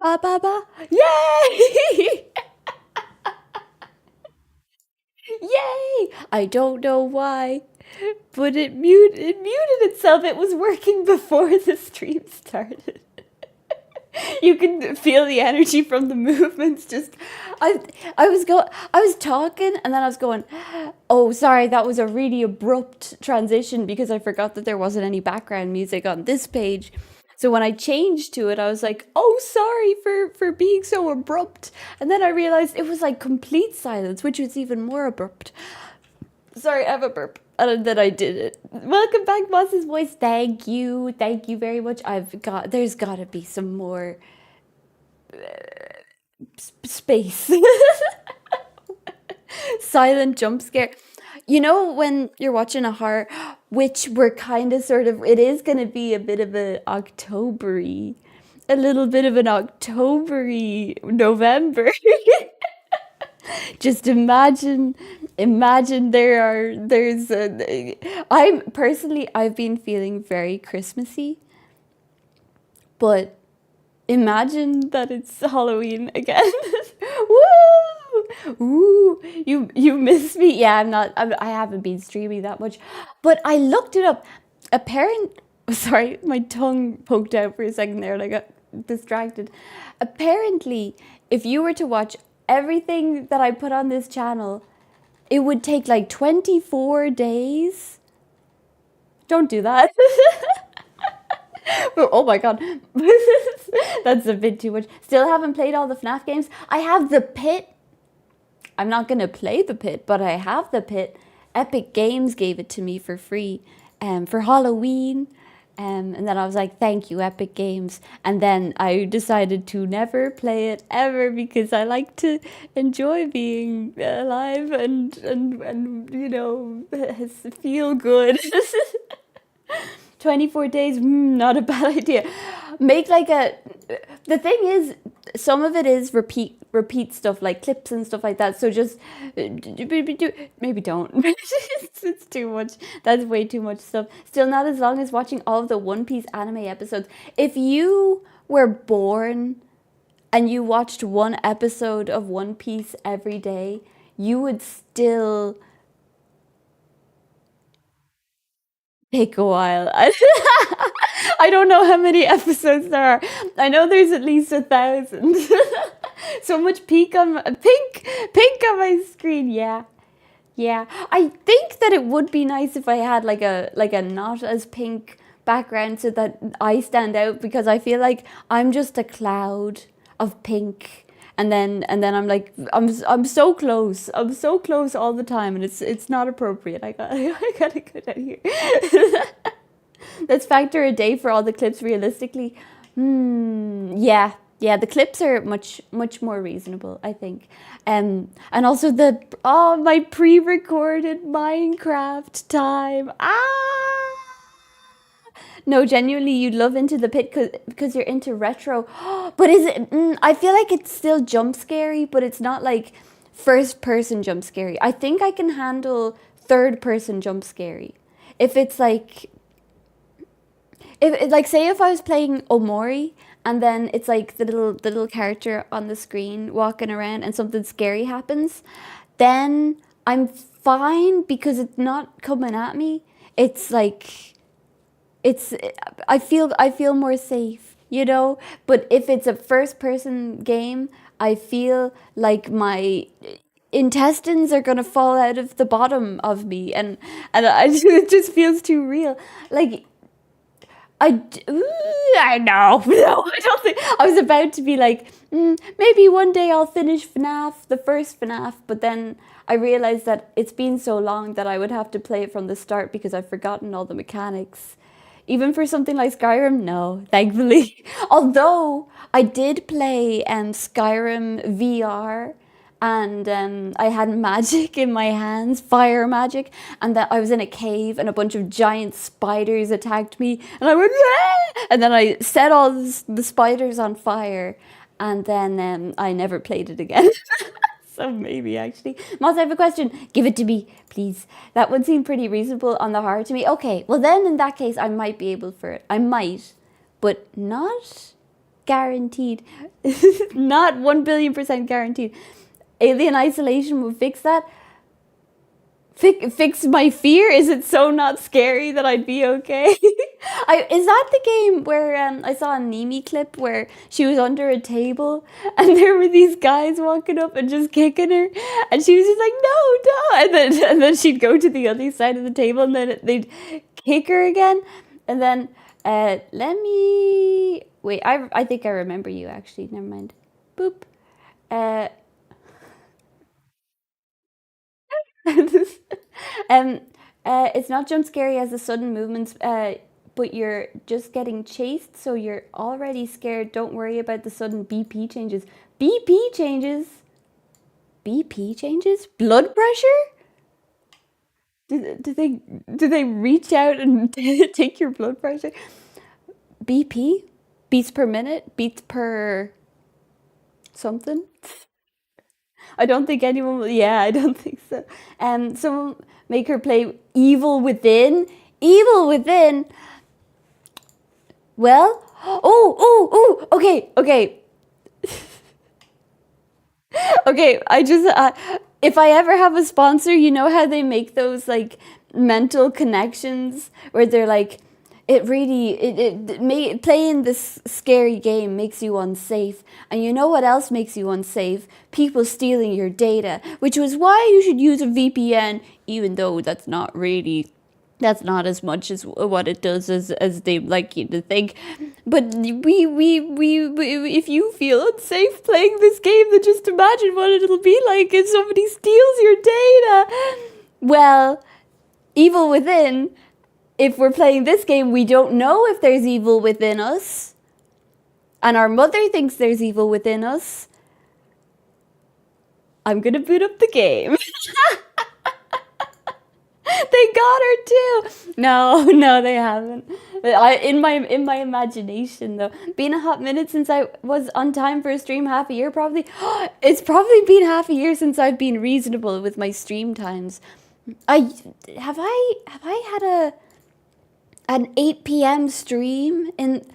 Ba ba ba. Yay! Yay! I don't know why, but it muted itself. It was working before the stream started. You can feel the energy from the movements. Just, I, I was talking, and then I was going, "Oh, sorry, that was a really abrupt transition because I forgot that there wasn't any background music on this page." So when I changed to it, I was like, "Oh, sorry for being so abrupt." And then I realized it was like complete silence, which was even more abrupt. Sorry, I have a burp. And then I did it. Welcome back, Boss's Voice. Thank you very much. There's gotta be some more space. Silent jump scare. You know when you're watching a horror, which we're kind of sort of, it is going to be a bit of a Octobery, a little bit of an Octobery November. Just imagine I'm personally, I've been feeling very Christmassy, but imagine that it's Halloween again. Woo! Ooh, you miss me. Yeah, I haven't been streaming that much, but I looked it up. Apparent. Sorry, my tongue poked out for a second there, and I got distracted. Apparently, if you were to watch everything that I put on this channel, it would take like 24 days. Don't do that. Oh my god. That's a bit too much. Still haven't played all the FNAF games. I have the Pit. I'm not going to play the Pit, but I have the Pit. Epic Games gave it to me for free for Halloween. And then I was like, thank you, Epic Games. And then I decided to never play it ever because I like to enjoy being alive and feel good. 24 days, not a bad idea. Make like a. The thing is, some of it is repeat stuff like clips and stuff like that. So just maybe don't. It's too much. That's way too much stuff. Still not as long as watching all of the One Piece anime episodes. If you were born and you watched one episode of One Piece every day, you would still take a while. I don't know how many episodes there are. I know there's at least 1,000. So much pink on my screen. Yeah, yeah. I think that it would be nice if I had like a not as pink background so that I stand out because I feel like I'm just a cloud of pink. And then I'm like I'm so close. I'm so close all the time and it's not appropriate. I gotta get out of here. Let's factor a day for all the clips realistically. Yeah, yeah, the clips are much more reasonable, I think. And also my pre-recorded Minecraft time. No, genuinely, you'd love Into the Pit because you're into retro. But is it? I feel like it's still jump scary, but it's not like first person jump scary. I think I can handle third person jump scary. If it's like if like say if I was playing Omori and then it's like the little character on the screen walking around and something scary happens, then I'm fine because it's not coming at me. It's like it's I feel more safe, you know? But if it's a first person game, I feel like my intestines are gonna fall out of the bottom of me and it just feels too real. Like I know. No, I don't think I was about to be like, maybe one day I'll finish FNAF, the first FNAF, but then I realized that it's been so long that I would have to play it from the start because I've forgotten all the mechanics. Even for something like Skyrim, no, thankfully. Although I did play Skyrim VR and I had magic in my hands, fire magic, and that I was in a cave and a bunch of giant spiders attacked me, and I went, "Ah!" And then I set all the spiders on fire, and then I never played it again. So maybe actually. Moss, I have a question. Give it to me, please. That would seem pretty reasonable on the heart to me. Okay, well then in that case, I might be able for it. I might, but not guaranteed. Not 1 billion% guaranteed. Alien isolation will fix that. Fix my fear? Is it so not scary that I'd be okay? Is that the game where I saw a Nimi clip where she was under a table and there were these guys walking up and just kicking her, and she was just like, no, no, and then she'd go to the other side of the table and then they'd kick her again, and then let me wait. I think I remember you actually. Never mind. Boop. um, it's not jump scary as the sudden movements, but you're just getting chased, so you're already scared. Don't worry about the sudden BP changes. BP changes? BP changes? Blood pressure? Do they reach out and take your blood pressure? BP? Beats per minute? Beats per something? I don't think anyone will. Yeah, I don't think so. Someone make her play Evil Within. Evil Within. Well, okay. Okay, I just, if I ever have a sponsor, you know how they make those like mental connections where they're like, playing this scary game makes you unsafe. And you know what else makes you unsafe? People stealing your data, which was why you should use a VPN, even though that's not as much as what it does as they like you to think. But if you feel unsafe playing this game, then just imagine what it'll be like if somebody steals your data. Well, Evil Within. If we're playing this game, we don't know if there's evil within us. And our mother thinks there's evil within us. I'm gonna boot up the game. They got her too. No, they haven't. In my imagination though, been a hot minute since I was on time for a stream. Half a year probably. It's probably been half a year since I've been reasonable with my stream times. Have I had an 8 p.m. stream in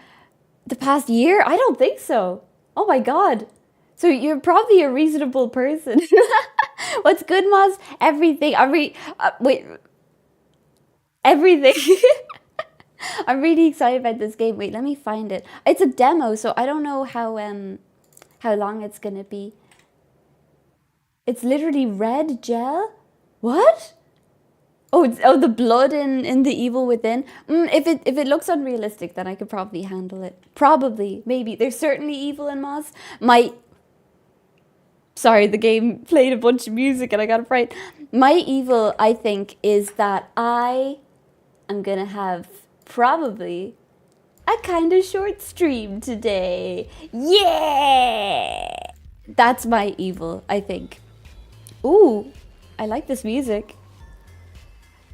the past year? I don't think so. Oh my god. So you're probably a reasonable person. What's good, Moz? Everything. Wait. Everything. I'm really excited about this game. Wait, let me find it. It's a demo, so I don't know how long it's gonna be. It's literally red gel? What? Oh, the blood in the Evil Within. If it looks unrealistic, then I could probably handle it. Probably, maybe. There's certainly evil in Moz. Sorry, the game played a bunch of music and I got it right. My evil, I think, is that I am gonna have probably a kind of short stream today. Yeah! That's my evil, I think. Ooh, I like this music.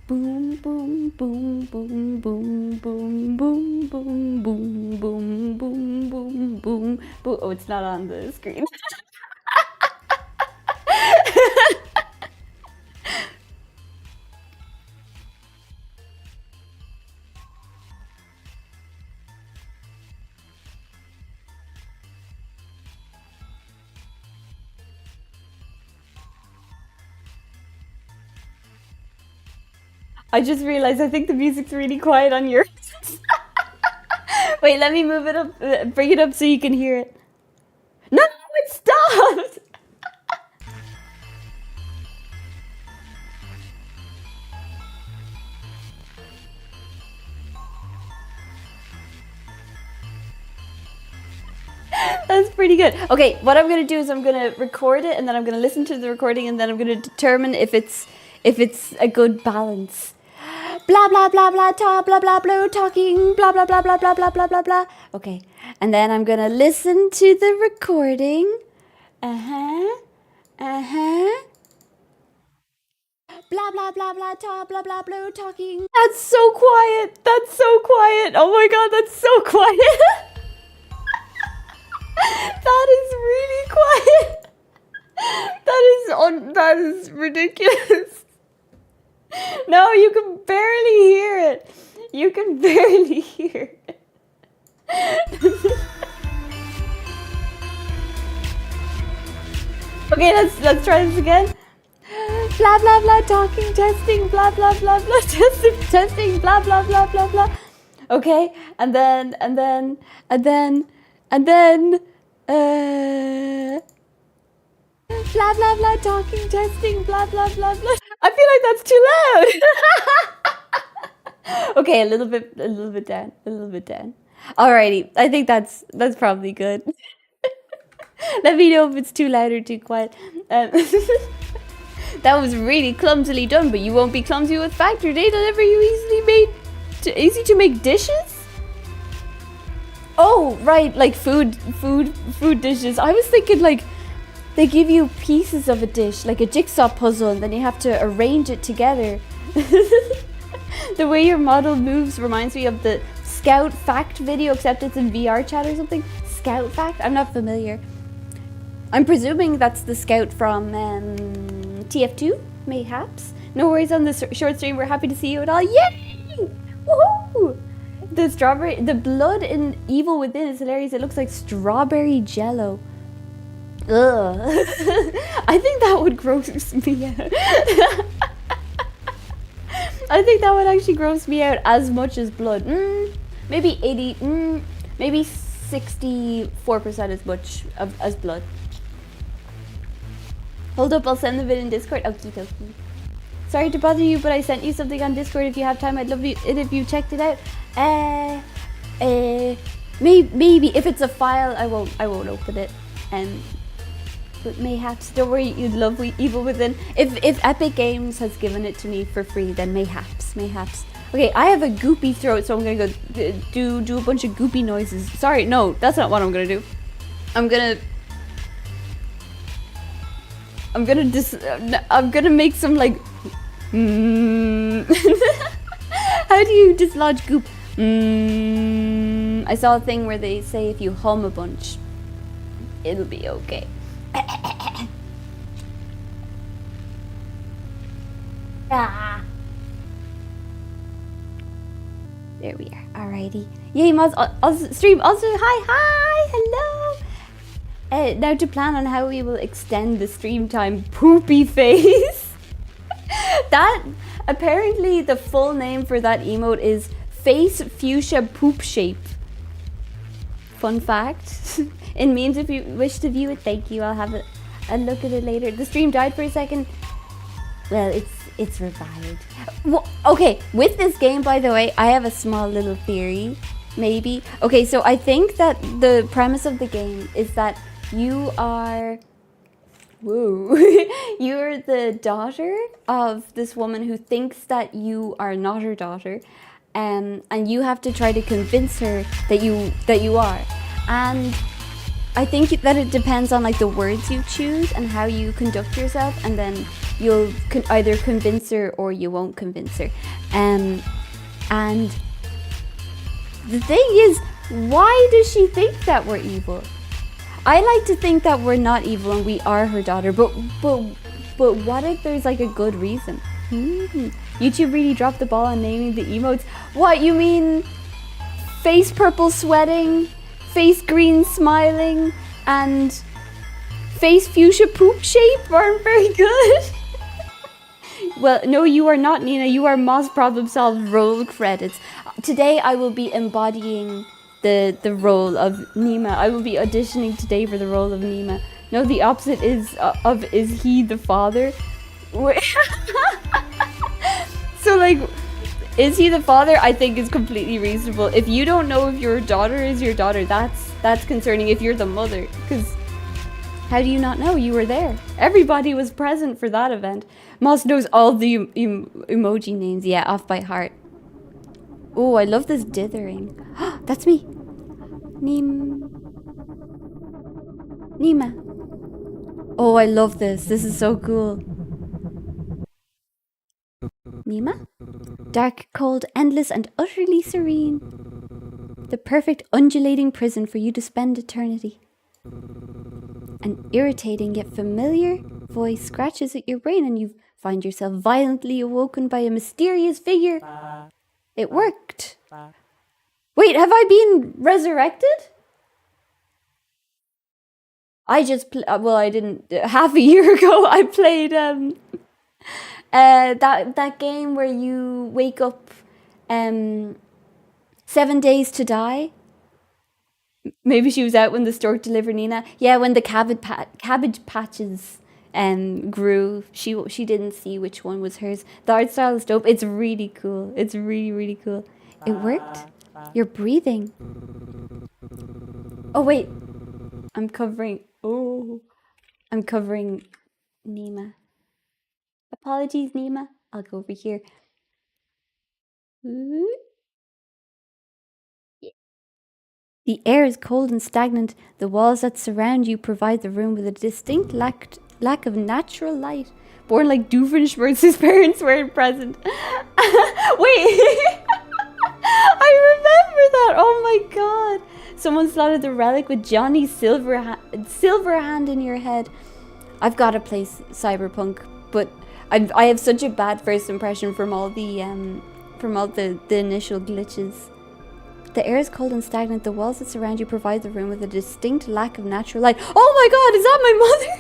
Boom, boom, boom, boom, boom, boom, boom, boom, boom, boom, boom, boom, boom, boom. Oh, it's not on the screen. I just realized I think the music's really quiet on yours. Wait, let me move it up, bring it up so you can hear it. No, it stopped! That's pretty good. Okay, what I'm gonna do is I'm gonna record it and then I'm gonna listen to the recording and then I'm gonna determine if it's a good balance. Blah blah blah blah blah blah blah talking blah blah blah blah blah blah blah blah blah. Okay, and then I'm gonna listen to the recording. Blah blah blah blah blah blah blah talking. That's so quiet. That's so quiet. Oh my god, that's so quiet. That is really quiet. That is ridiculous. No, you can barely hear it. You can barely hear it. Okay, let's try this again. Blah blah blah, talking, testing, blah blah blah blah, testing, blah blah blah blah blah. Okay, and then blah blah blah, talking, testing, blah blah blah blah. I feel like that's too loud. Okay, a little bit down, a little bit down. Alrighty, I think that's probably good. Let me know if it's too loud or too quiet. That was really clumsily done, but you won't be clumsy with factor. They deliver you easy to make dishes. Oh, right, like food dishes. I was thinking like they give you pieces of a dish, like a jigsaw puzzle, and then you have to arrange it together. The way your model moves reminds me of the Scout Fact video, except it's in VR chat or something. Scout Fact? I'm not familiar. I'm presuming that's the Scout from TF2, mayhaps. No worries on the short stream. We're happy to see you at all. Yay! Woohoo! The blood in Evil Within is hilarious. It looks like strawberry jello. Ugh. I think that would gross me out. I think that would actually gross me out as much as blood. Maybe 80, maybe 64% as much as blood. Hold up, I'll send the vid in Discord. Okie dokie. Sorry to bother you, but I sent you something on Discord. If you have time, I'd love it if you checked it out. Maybe if it's a file, I won't open it. But mayhaps, don't worry, you'd love Evil Within. If Epic Games has given it to me for free, then mayhaps. Okay, I have a goopy throat, so I'm gonna go do a bunch of goopy noises. Sorry, no, that's not what I'm gonna do. I'm gonna make some like. How do you dislodge goop? I saw a thing where they say if you hum a bunch, it'll be okay. There we are. Alrighty. Yay, Moz. Stream. Also, hi. Hello. Now to plan on how we will extend the stream time. Poopy face. That apparently the full name for that emote is face fuchsia poop shape. Fun fact. In memes, if you wish to view it, thank you. I'll have a look at it later. The stream died for a second. Well, it's revived. Well, okay, with this game, by the way, I have a small little theory. Maybe. Okay, so I think that the premise of the game is that you are... Whoa. You're the daughter of this woman who thinks that you are not her daughter. And you have to try to convince her that you are. And I think that it depends on like the words you choose and how you conduct yourself, and then you'll either convince her or you won't convince her. And the thing is, why does she think that we're evil? I like to think that we're not evil and we are her daughter, but what if there's like a good reason? YouTube really dropped the ball on naming the emotes. What, you mean face purple sweating, face green smiling, and face fuchsia poop shape aren't very good? Well, no, you are not, Nina. You are Moz Problem Solved. Roll credits. Today I will be embodying the role of Nima. I will be auditioning today for the role of Nima. No, the opposite is he the father? So like, is he the father? I think is completely reasonable. If you don't know if your daughter is your daughter, that's concerning. If you're the mother, because how do you not know? You were there. Everybody was present for that event. Moss knows all the emoji names. Yeah, off by heart. Oh, I love this dithering. That's me. Nima. Oh, I love this. This is so cool. Nima? Dark, cold, endless, and utterly serene. The perfect undulating prison for you to spend eternity. An irritating yet familiar voice scratches at your brain and you find yourself violently awoken by a mysterious figure. It worked. Wait, have I been resurrected? I just well, I didn't. Half a year ago, I played that game where you wake up 7 days to die. Maybe she was out when the stork delivered Nina. Yeah, when the cabbage patches grew, she didn't see which one was hers. The art style is dope. It's really cool. It's really, really cool. It worked. You're breathing. Oh wait, I'm covering. Oh, I'm covering Nima. Apologies, Nima. I'll go over here. Ooh. The air is cold and stagnant. The walls that surround you provide the room with a distinct lack of natural light. Born like Doofenshmirtz's parents weren't present. Wait, I remember that. Oh my god. Someone slotted the relic with Johnny's silver hand in your head. I've got to play Cyberpunk, but I have such a bad first impression from all the initial glitches. The air is cold and stagnant. The walls that surround you provide the room with a distinct lack of natural light. Oh my god, is that my mother?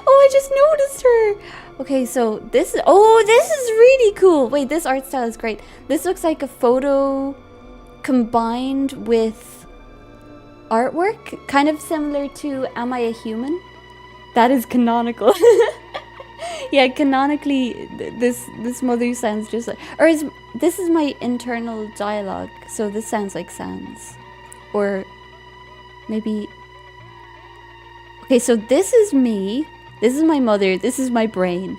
Oh, I just noticed her. Okay, so this is really cool. Wait, this art style is great. This looks like a photo combined with artwork, kind of similar to Am I a Human? That is canonical. Yeah, canonically, this mother sounds just like, this is my internal dialogue, so this sounds like Sans, or maybe. Okay, so this is me, this is my mother, this is my brain.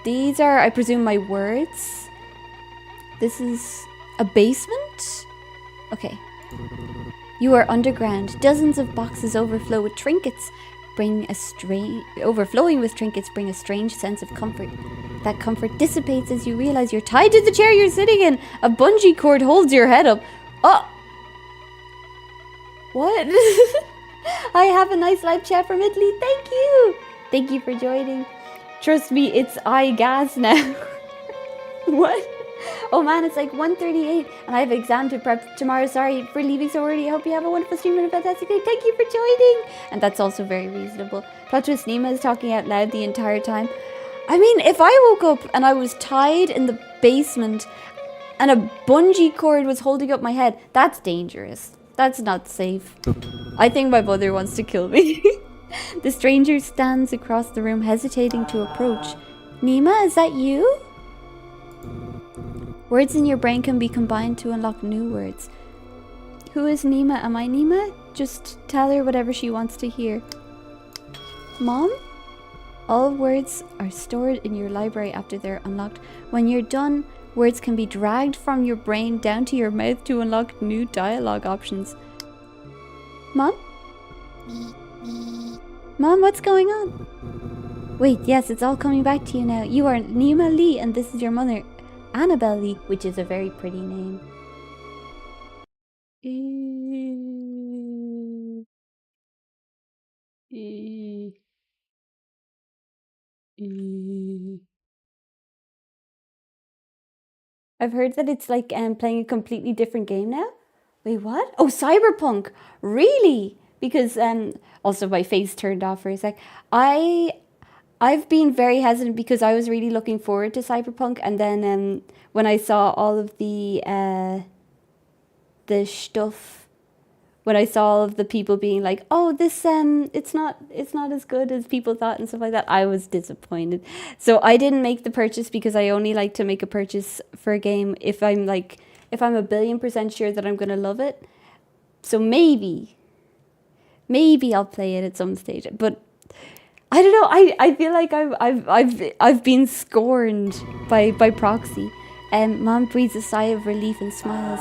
These are, I presume, my words. This is a basement. Okay. You are underground. Dozens of boxes overflow with trinkets. Overflowing with trinkets bring a strange sense of comfort. That comfort dissipates as you realize you're tied to the chair you're sitting in. A bungee cord holds your head up. Oh! What? I have a nice live chat from Italy. Thank you! Thank you for joining. Trust me, it's eye gas now. What? Oh man, it's like 1:38 and I have an exam to prep tomorrow. Sorry for leaving so early. I hope you have a wonderful stream and a fantastic day. Thank you for joining. And that's also very reasonable. Plot twist, Nima is talking out loud the entire time. I mean, if I woke up and I was tied in the basement and a bungee cord was holding up my head, that's dangerous. That's not safe. I think my mother wants to kill me. The stranger stands across the room, hesitating to approach. Nima, is that you? Words in your brain can be combined to unlock new words. Who is Nima? Am I Nima? Just tell her whatever she wants to hear. Mom? All words are stored in your library after they're unlocked. When you're done, words can be dragged from your brain down to your mouth to unlock new dialogue options. Mom? Mom, what's going on? Wait, yes, it's all coming back to you now. You are Nima Lee and this is your mother, Annabelle Lee, which is a very pretty name. I've heard that it's like playing a completely different game now. Wait, what? Oh, Cyberpunk! Really? Because also my face turned off for a sec. I've been very hesitant because I was really looking forward to Cyberpunk, and then when I saw all of the stuff, when I saw all of the people being like, "Oh, this it's not as good as people thought" and stuff like that, I was disappointed. So I didn't make the purchase because I only like to make a purchase for a game if I'm a 1,000,000% sure that I'm gonna love it. So maybe I'll play it at some stage, but. I don't know. I feel like I've been scorned by proxy. Mom breathes a sigh of relief and smiles.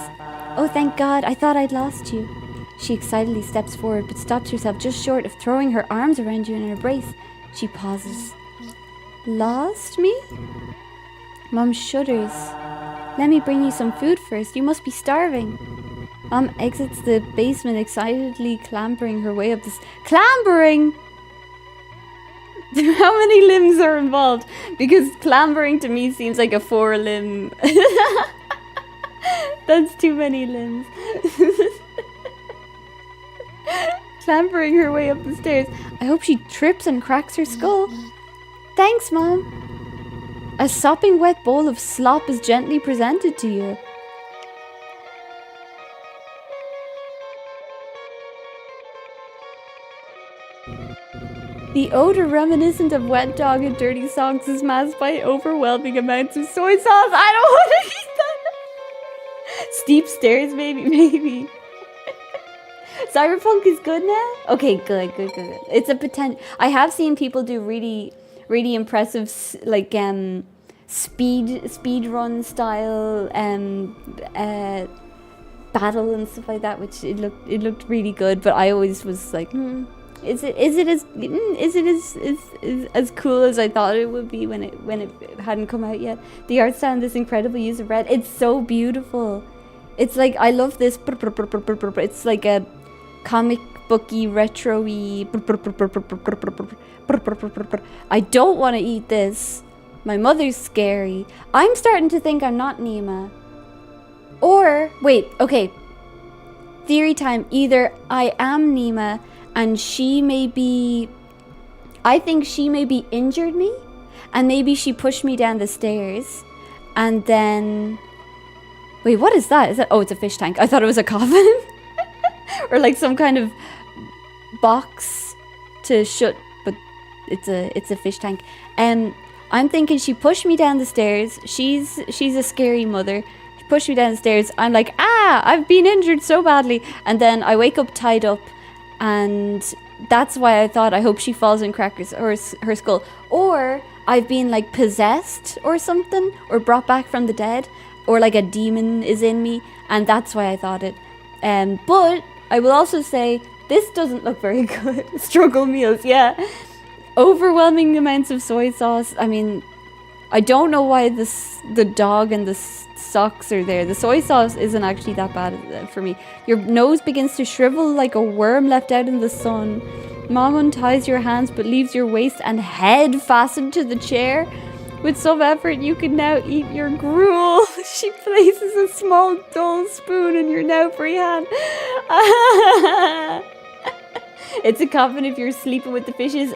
Oh, thank God! I thought I'd lost you. She excitedly steps forward, but stops herself just short of throwing her arms around you in an embrace. She pauses. Lost me? Mom shudders. Let me bring you some food first. You must be starving. Mom exits the basement, excitedly clambering her way up this. Clambering! How many limbs are involved? Because clambering to me seems like a 4-limb. That's too many limbs. clambering her way up the stairs. I hope she trips and cracks her skull. Thanks, Mom. A sopping wet bowl of slop is gently presented to you. The odor reminiscent of wet dog and dirty socks is masked by overwhelming amounts of soy sauce. I don't want to eat that. Steep stairs, maybe. Cyberpunk is good now? Okay, good. It's a potential. I have seen people do really impressive, like, speed run style battle and stuff like that, which it looked really good. But I always was like, is it as cool as I thought it would be when it hadn't come out yet? The art style in this incredible use of red, it's so beautiful. It's like, I love this. It's like a comic booky, retro-y. I don't want to eat this. My mother's scary. I'm starting to think I'm not Nima. Or, wait, okay. Theory time. Either I am Nima and she may be... I think she maybe injured me. And maybe she pushed me down the stairs. And then... Wait, what is that? Is that... Oh, it's a fish tank. I thought it was a coffin. Or like some kind of box to shut... But it's a fish tank. I'm thinking she pushed me down the stairs. She's a scary mother. She pushed me down the stairs. I'm like, I've been injured so badly. And then I wake up tied up. And that's why I thought, I hope she falls and cracks her skull. Or I've been like possessed or something. Or brought back from the dead. Or like a demon is in me. And that's why I thought it. But I will also say, this doesn't look very good. Struggle meals, yeah. Overwhelming amounts of soy sauce. I mean, I don't know why the dog and the socks are there. The soy sauce isn't actually that bad for me. Your nose begins to shrivel like a worm left out in the sun. Mom unties your hands but leaves your waist and head fastened to the chair. With some effort, you can now eat your gruel. She places a small dull spoon in your now free hand. It's a coffin if you're sleeping with the fishes.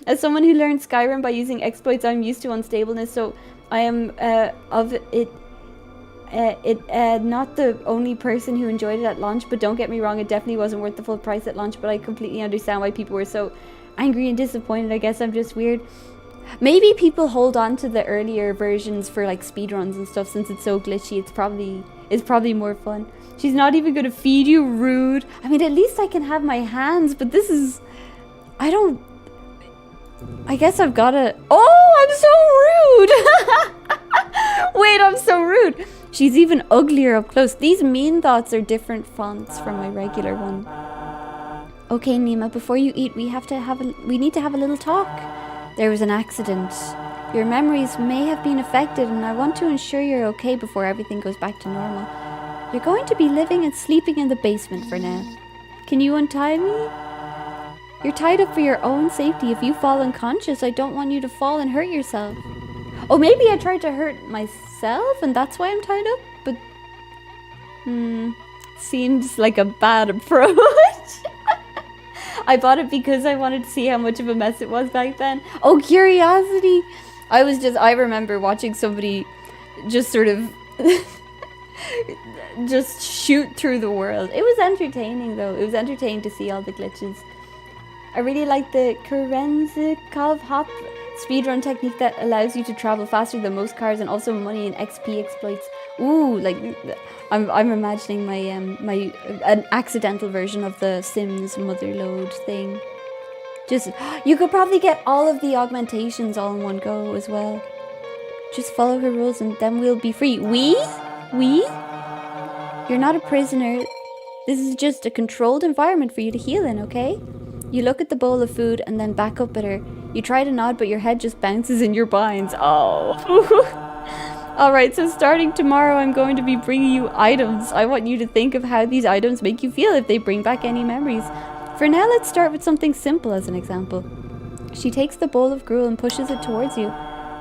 As someone who learned Skyrim by using exploits, I'm used to unstableness, so I am of it. Not the only person who enjoyed it at launch, but don't get me wrong, it definitely wasn't worth the full price at launch, but I completely understand why people were so angry and disappointed. I guess I'm just weird. Maybe people hold on to the earlier versions for like speedruns and stuff since it's so glitchy. It's probably more fun. She's not even gonna feed you, rude. I mean, at least I can have my hands, but this is... I guess I've gotta... Oh, I'm so rude! Wait, I'm so rude. She's even uglier up close. These mean thoughts are different fonts from my regular one. Okay, Nima, before you eat, we need to have a little talk. There was an accident. Your memories may have been affected, and I want to ensure you're okay before everything goes back to normal. You're going to be living and sleeping in the basement for now. Can you untie me? You're tied up for your own safety. If you fall unconscious, I don't want you to fall and hurt yourself. Oh, maybe I tried to hurt myself, and that's why I'm tied up? But... seems like a bad approach. I bought it because I wanted to see how much of a mess it was back then. Oh, curiosity! I remember watching somebody just sort of just shoot through the world. It was entertaining though. It was entertaining to see all the glitches. I really like the Kerenzikov hop speedrun technique that allows you to travel faster than most cars and also money and XP exploits. Ooh, like I'm imagining my an accidental version of the Sims motherload thing. Just you could probably get all of the augmentations all in one go as well. Just follow her rules and then we'll be free. We? You're not a prisoner. This is just a controlled environment for you to heal in, okay? You look at the bowl of food and then back up at her. You try to nod, but your head just bounces in your binds. Oh. Alright, so starting tomorrow, I'm going to be bringing you items. I want you to think of how these items make you feel if they bring back any memories. For now, let's start with something simple as an example. She takes the bowl of gruel and pushes it towards you.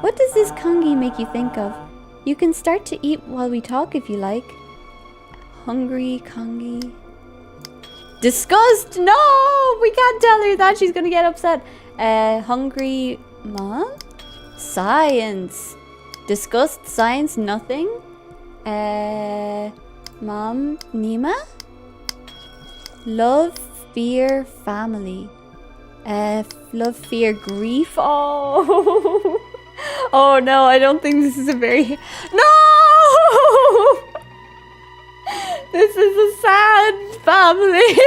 What does this kangi make you think of? You can start to eat while we talk if you like. Hungry kangi. Disgust. No, we can't tell her that. She's gonna get upset. Hungry mom. Science. Disgust. Science. Nothing. Mom. Nima. Love. Fear. Family. Love. Fear. Grief. Oh. Oh no, I don't think this is a very... No! This is a sad family.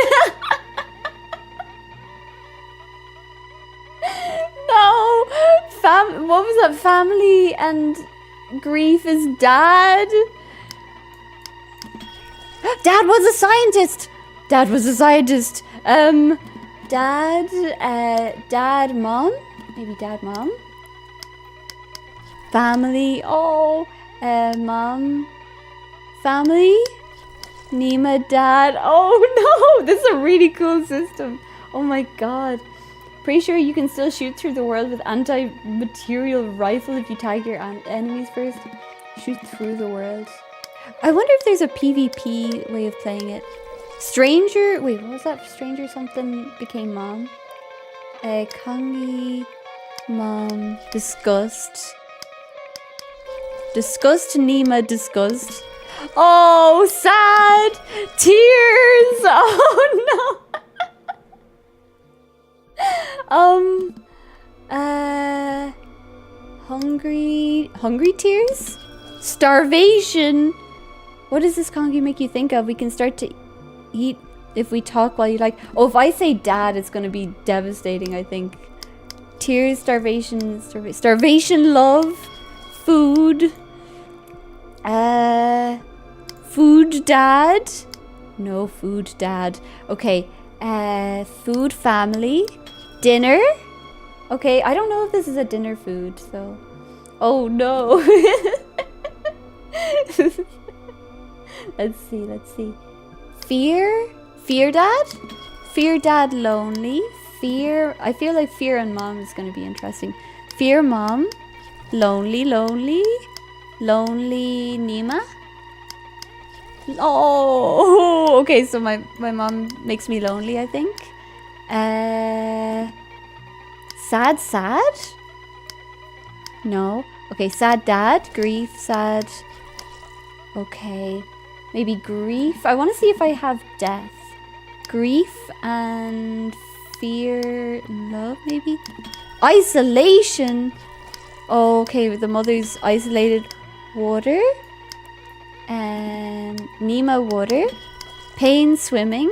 No! What was that? Family and grief is dad? Dad was a scientist! Dad was a scientist. Dad, mom? Maybe dad, mom? Family. Oh, mom. Family. Nima, dad. Oh no, this is a really cool system. Oh my god. Pretty sure you can still shoot through the world with anti-material rifle if you tag your enemies first. Shoot through the world. I wonder if there's a PvP way of playing it. Stranger. Wait, what was that? Stranger something became mom. Kangi. Mom. Disgust. Disgust, Nima, disgust. Oh, sad! Tears! Oh no! Hungry tears? Starvation! What does this kangi make you think of? We can start to eat if we talk while you like. Oh, if I say dad, it's gonna be devastating, I think. Tears, starvation, starvation, love. Food. Food dad. No food dad. Okay. Food family. Dinner. Okay, I don't know if this is a dinner food, so. Oh no. Let's see. Fear dad? Fear dad lonely. I feel like fear and mom is gonna be interesting. Fear mom. Lonely Nima. Oh, okay, so my mom makes me lonely, I think. Sad? No. Okay, sad dad, grief, sad. Okay, maybe grief. I want to see if I have death. Grief and fear, love, maybe. Isolation. Oh, okay, the mother's isolated. Water. And Nima, water. Pain, swimming.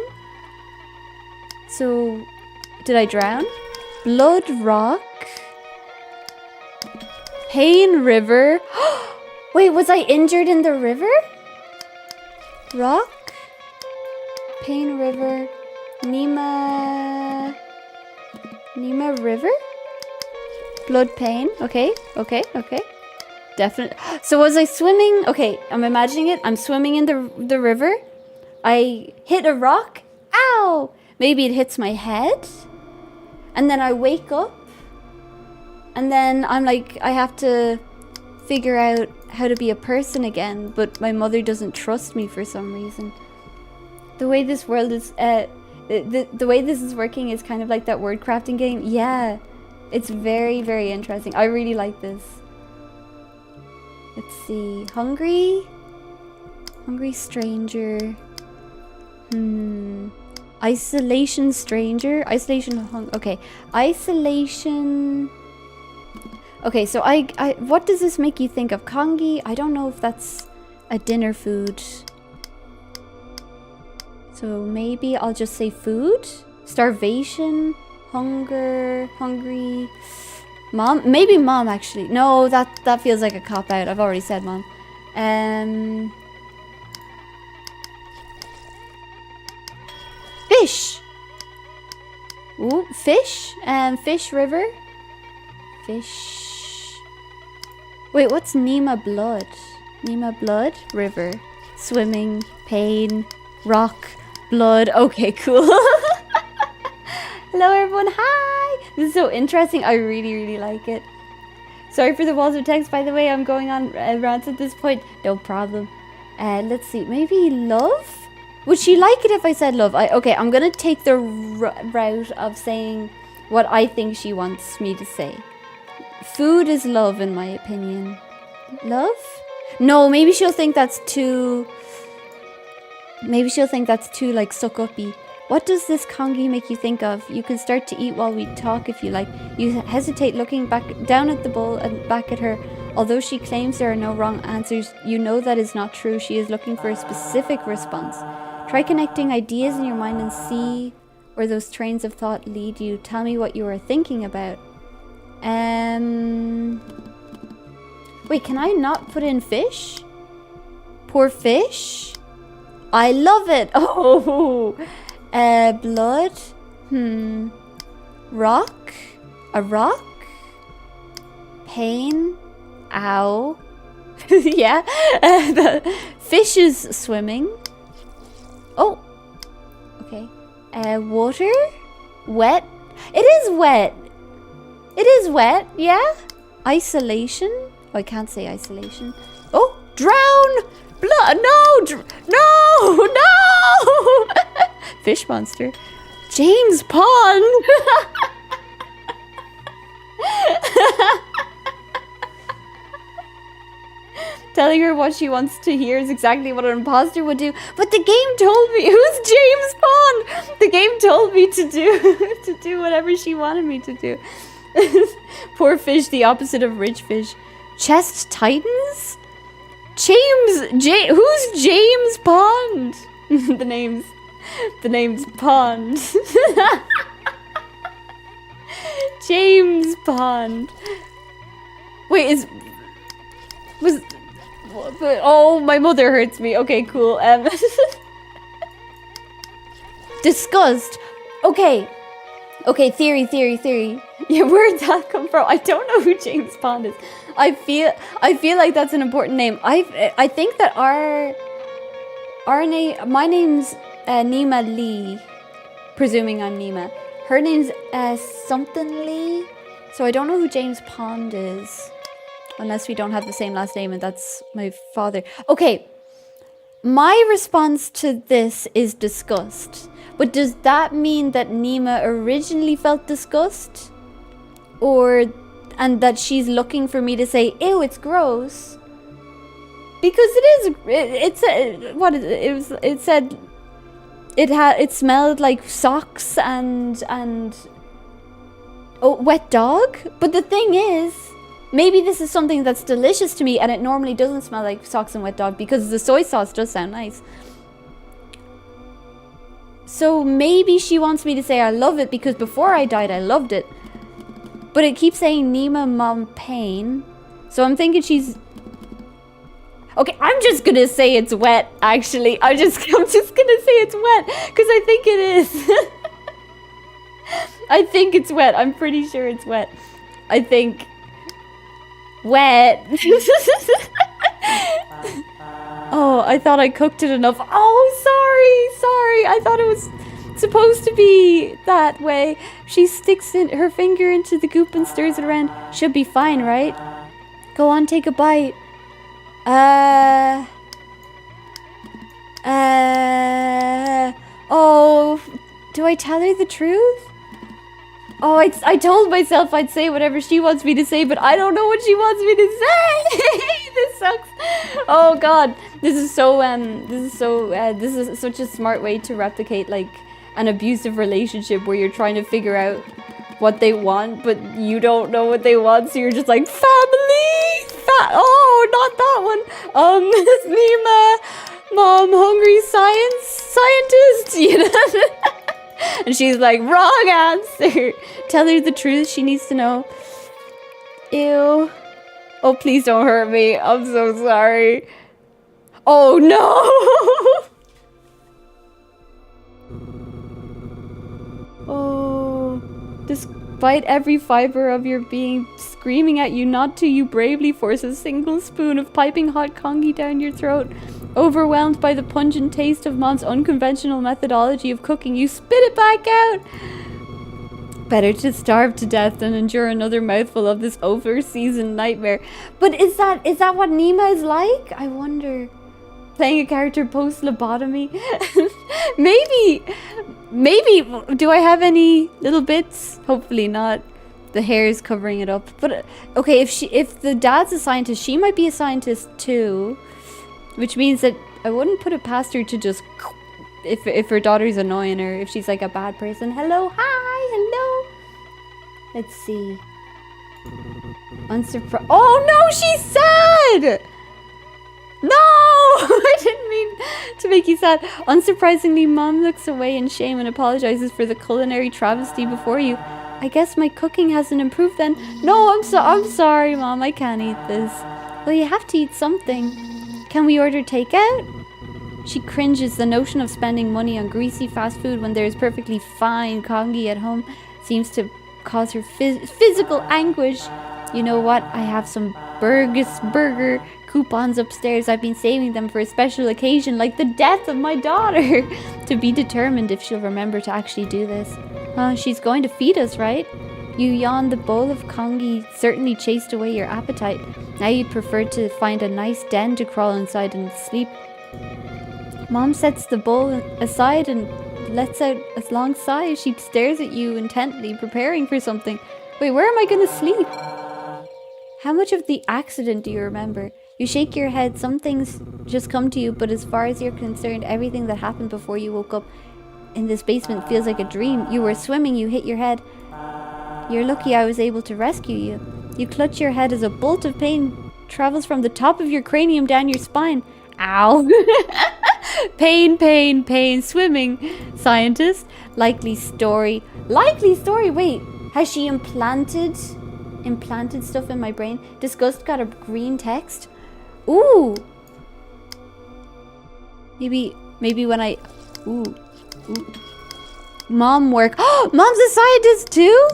So, did I drown? Blood, rock. Pain, river. Wait, was I injured in the river? Rock. Pain, river. Nima, river. Blood, pain. Okay. Definitely. So was I swimming? Okay, I'm imagining it. I'm swimming in the river. I hit a rock. Ow! Maybe it hits my head. And then I wake up. And then I'm like, I have to figure out how to be a person again. But my mother doesn't trust me for some reason. The way this world is, the way this is working is kind of like that word crafting game. Yeah, it's very, very interesting. I really like this. Let's see. Hungry stranger. Isolation stranger. Isolation okay. Isolation. Okay, so I what does this make you think of? Kangi? I don't know if that's a dinner food. So maybe I'll just say food. Starvation. Hungry. Mom? Maybe mom, actually. No, that feels like a cop-out. I've already said mom. Fish! Ooh, fish? Fish river? Fish... Wait, what's Nima blood? Nima blood? River. Swimming. Pain. Rock. Blood. Okay, cool. Hello everyone, hi! This is so interesting, I really, really like it. Sorry for the walls of text, by the way, I'm going on rants at this point. No problem. Let's see, maybe love? Would she like it if I said love? Okay, I'm gonna take the route of saying what I think she wants me to say. Food is love, in my opinion. Love? No, maybe she'll think that's too... Maybe she'll think that's too, like, suck-uppy. What does this congy make you think of? You can start to eat while we talk if you like. You hesitate, looking back down at the bowl and back at her. Although she claims there are no wrong answers, you know that is not true. She is looking for a specific response. Try connecting ideas in your mind and see where those trains of thought lead you. Tell me what you are thinking about. Wait, can I not put in fish? Poor fish? I love it. Oh, blood. Rock. A rock. Pain. Ow. Yeah. The fish is swimming. Oh. Okay. Water. Wet. It is wet. It is wet. Yeah. Isolation. Oh, I can't say isolation. Oh, drown. Blood. No. No. Fish monster. James Pond. Telling her what she wants to hear is exactly what an imposter would do. But the game told me, who's James Pond? The game told me to do whatever she wanted me to do. Poor fish, the opposite of rich fish. Chest tightens? Who's James Pond? The name's Pond. James Pond. Wait, oh, my mother hurts me. Okay, cool. Disgust. Okay, theory. Yeah, where'd that come from? I don't know who James Pond is. I feel like that's an important name. I think that our name, my name's Nima Lee, presuming I'm Nima. Her name's something Lee, so I don't know who James Pond is, unless we don't have the same last name and that's my father. Okay, my response to this is disgust. But does that mean that Nima originally felt disgust? And that she's looking for me to say, ew, it's gross? Because it said it smelled like socks and oh, wet dog. But the thing is, maybe this is something that's delicious to me and it normally doesn't smell like socks and wet dog because the soy sauce does sound nice. So maybe she wants me to say I love it because before I died I loved it. But it keeps saying Nima Mom Pain. So I'm thinking she's... Okay, I'm just gonna say it's wet, actually. I'm just gonna say it's wet, because I think it is. I think it's wet. I'm pretty sure it's wet. I think... Wet. Oh, I thought I cooked it enough. Oh, sorry. I thought it was supposed to be that way. She sticks her finger into the goop and stirs it around. Should be fine, right? Go on, take a bite. Oh, do I tell her the truth? Oh, I told myself I'd say whatever she wants me to say, but I don't know what she wants me to say. This sucks. Oh God, this is such a smart way to replicate like an abusive relationship where you're trying to figure out what they want, but you don't know what they want, so you're just like, family! Oh, not that one. Nima, Mom, hungry scientist, you know? And she's like, wrong answer. Tell her the truth, she needs to know. Ew. Oh, please don't hurt me. I'm so sorry. Oh, no! Oh, despite every fiber of your being screaming at you not to, you bravely force a single spoon of piping hot congee down your throat. Overwhelmed by the pungent taste of Mom's unconventional methodology of cooking, you spit it back out. Better to starve to death than endure another mouthful of this over-seasoned nightmare. But is that what Nima is like? I wonder. playing a character post lobotomy. maybe do I have any little bits? Hopefully not. The hair is covering it up. But okay, if the dad's a scientist, she might be a scientist too, which means that I wouldn't put it past her to just, if her daughter's annoying her, if she's like a bad person. Hello, hi, hello. Let's see. Unsurprised. Oh no, she's sad. No, I didn't mean to make you sad. Unsurprisingly, Mom looks away in shame and apologizes for the culinary travesty before you. I guess my cooking hasn't improved then. No, I'm sorry, Mom. I can't eat this. Well, you have to eat something. Can we order takeout? She cringes. The notion of spending money on greasy fast food when there is perfectly fine congee at home seems to cause her physical anguish. You know what? I have some burger coupons upstairs. I've been saving them for a special occasion like the death of my daughter. To be determined if she'll remember to actually do this. She's going to feed us, right? You yawned. The bowl of congee certainly chased away your appetite. Now you'd prefer to find a nice den to crawl inside and sleep. Mom sets the bowl aside and lets out a long sigh as she stares at you intently, preparing for something. Wait, where am I going to sleep? How much of the accident do you remember? You shake your head. Some things just come to you, but as far as you're concerned, everything that happened before you woke up in this basement feels like a dream. You were swimming, you hit your head. You're lucky I was able to rescue you. You clutch your head as a bolt of pain travels from the top of your cranium down your spine. Ow. Pain. Swimming. Scientist. Likely story. Wait, has she implanted stuff in my brain? Disgust got a green text. Ooh. Maybe when I... Ooh. Mom work. Oh, Mom's a scientist too?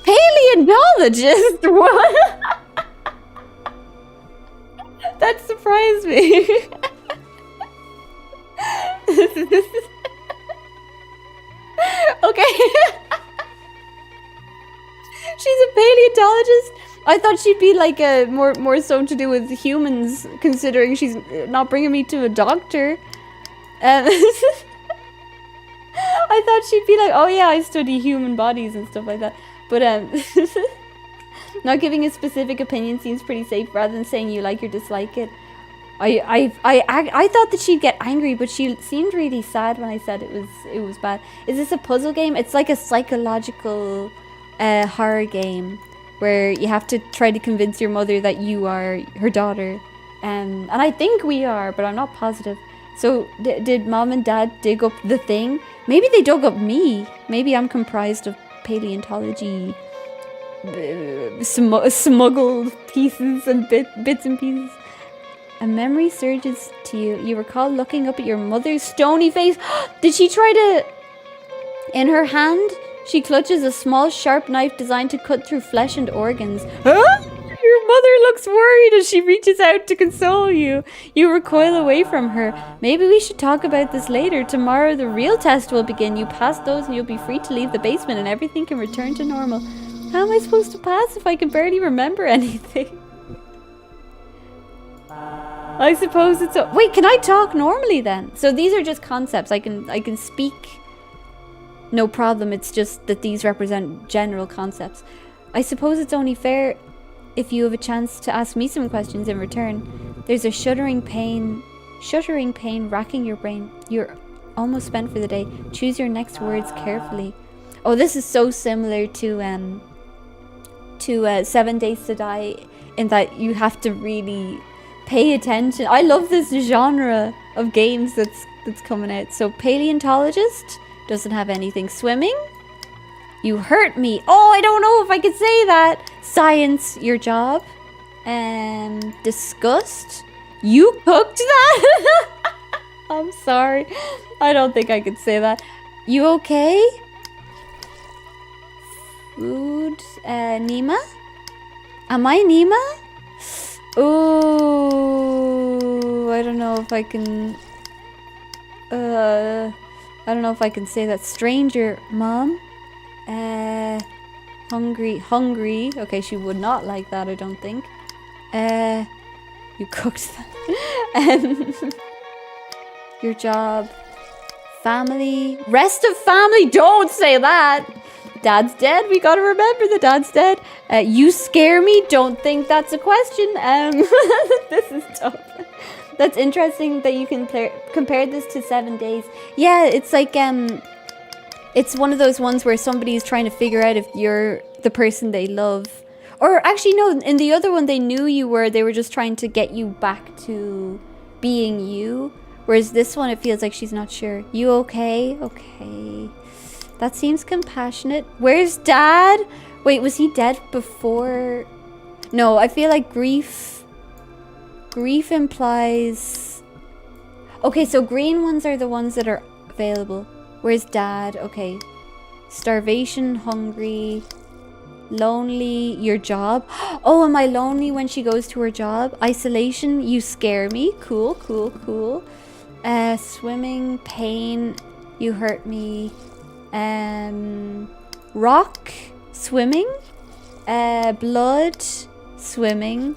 Paleontologist? What? That surprised me. Okay. She's a paleontologist? I thought she'd be like a more so to do with humans, considering she's not bringing me to a doctor. I thought she'd be like, oh yeah, I study human bodies and stuff like that. But not giving a specific opinion seems pretty safe rather than saying you like or dislike it. I thought that she'd get angry, but she seemed really sad when I said it was bad. Is this a puzzle game? It's like a psychological horror game where you have to try to convince your mother that you are her daughter. And I think we are, but I'm not positive. So did Mom and Dad dig up the thing? Maybe they dug up me. Maybe I'm comprised of paleontology smuggled pieces and bits and pieces. A memory surges to you. You recall looking up at your mother's stony face. Did she try to... In her hand, she clutches a small sharp knife designed to cut through flesh and organs. Huh? Your mother looks worried as she reaches out to console you. You recoil away from her. Maybe we should talk about this later. Tomorrow the real test will begin. You pass those and you'll be free to leave the basement and everything can return to normal. How am I supposed to pass if I can barely remember anything? I suppose it's... Wait, can I talk normally then? So these are just concepts. I can speak... No problem. It's just that these represent general concepts. I suppose it's only fair if you have a chance to ask me some questions in return. There's a shuddering pain racking your brain. You're almost spent for the day. Choose your next words carefully. Oh, this is so similar to 7 Days to Die, in that you have to really pay attention. I love this genre of games that's coming out. So paleontologist doesn't have anything. Swimming. You hurt me. Oh, I don't know if I could say that. Science, your job. Disgust. You cooked that? I'm sorry. I don't think I could say that. You okay? Food. Nima? Am I Nima? Oh, I don't know if I can... I don't know if I can say that. Stranger. Mom? Hungry. Okay, she would not like that, I don't think. You cooked that. Your job. Family. Rest of family. Don't say that. Dad's dead. We gotta remember that dad's dead. You scare me. Don't think that's a question. This is tough. That's interesting that you can compare this to 7 days. Yeah, it's like it's one of those ones where somebody's trying to figure out if you're the person they love. Or actually, no, in the other one, they knew you were. They were just trying to get you back to being you. Whereas this one, it feels like she's not sure. You okay? Okay. That seems compassionate. Where's Dad? Wait, was he dead before? No, I feel like grief implies... Okay, so green ones are the ones that are available. Where's Dad? Okay. Starvation, hungry, lonely, your job. Oh, am I lonely when she goes to her job? Isolation, you scare me. Cool, cool, cool. Swimming, pain, you hurt me. Rock, swimming. Blood, swimming.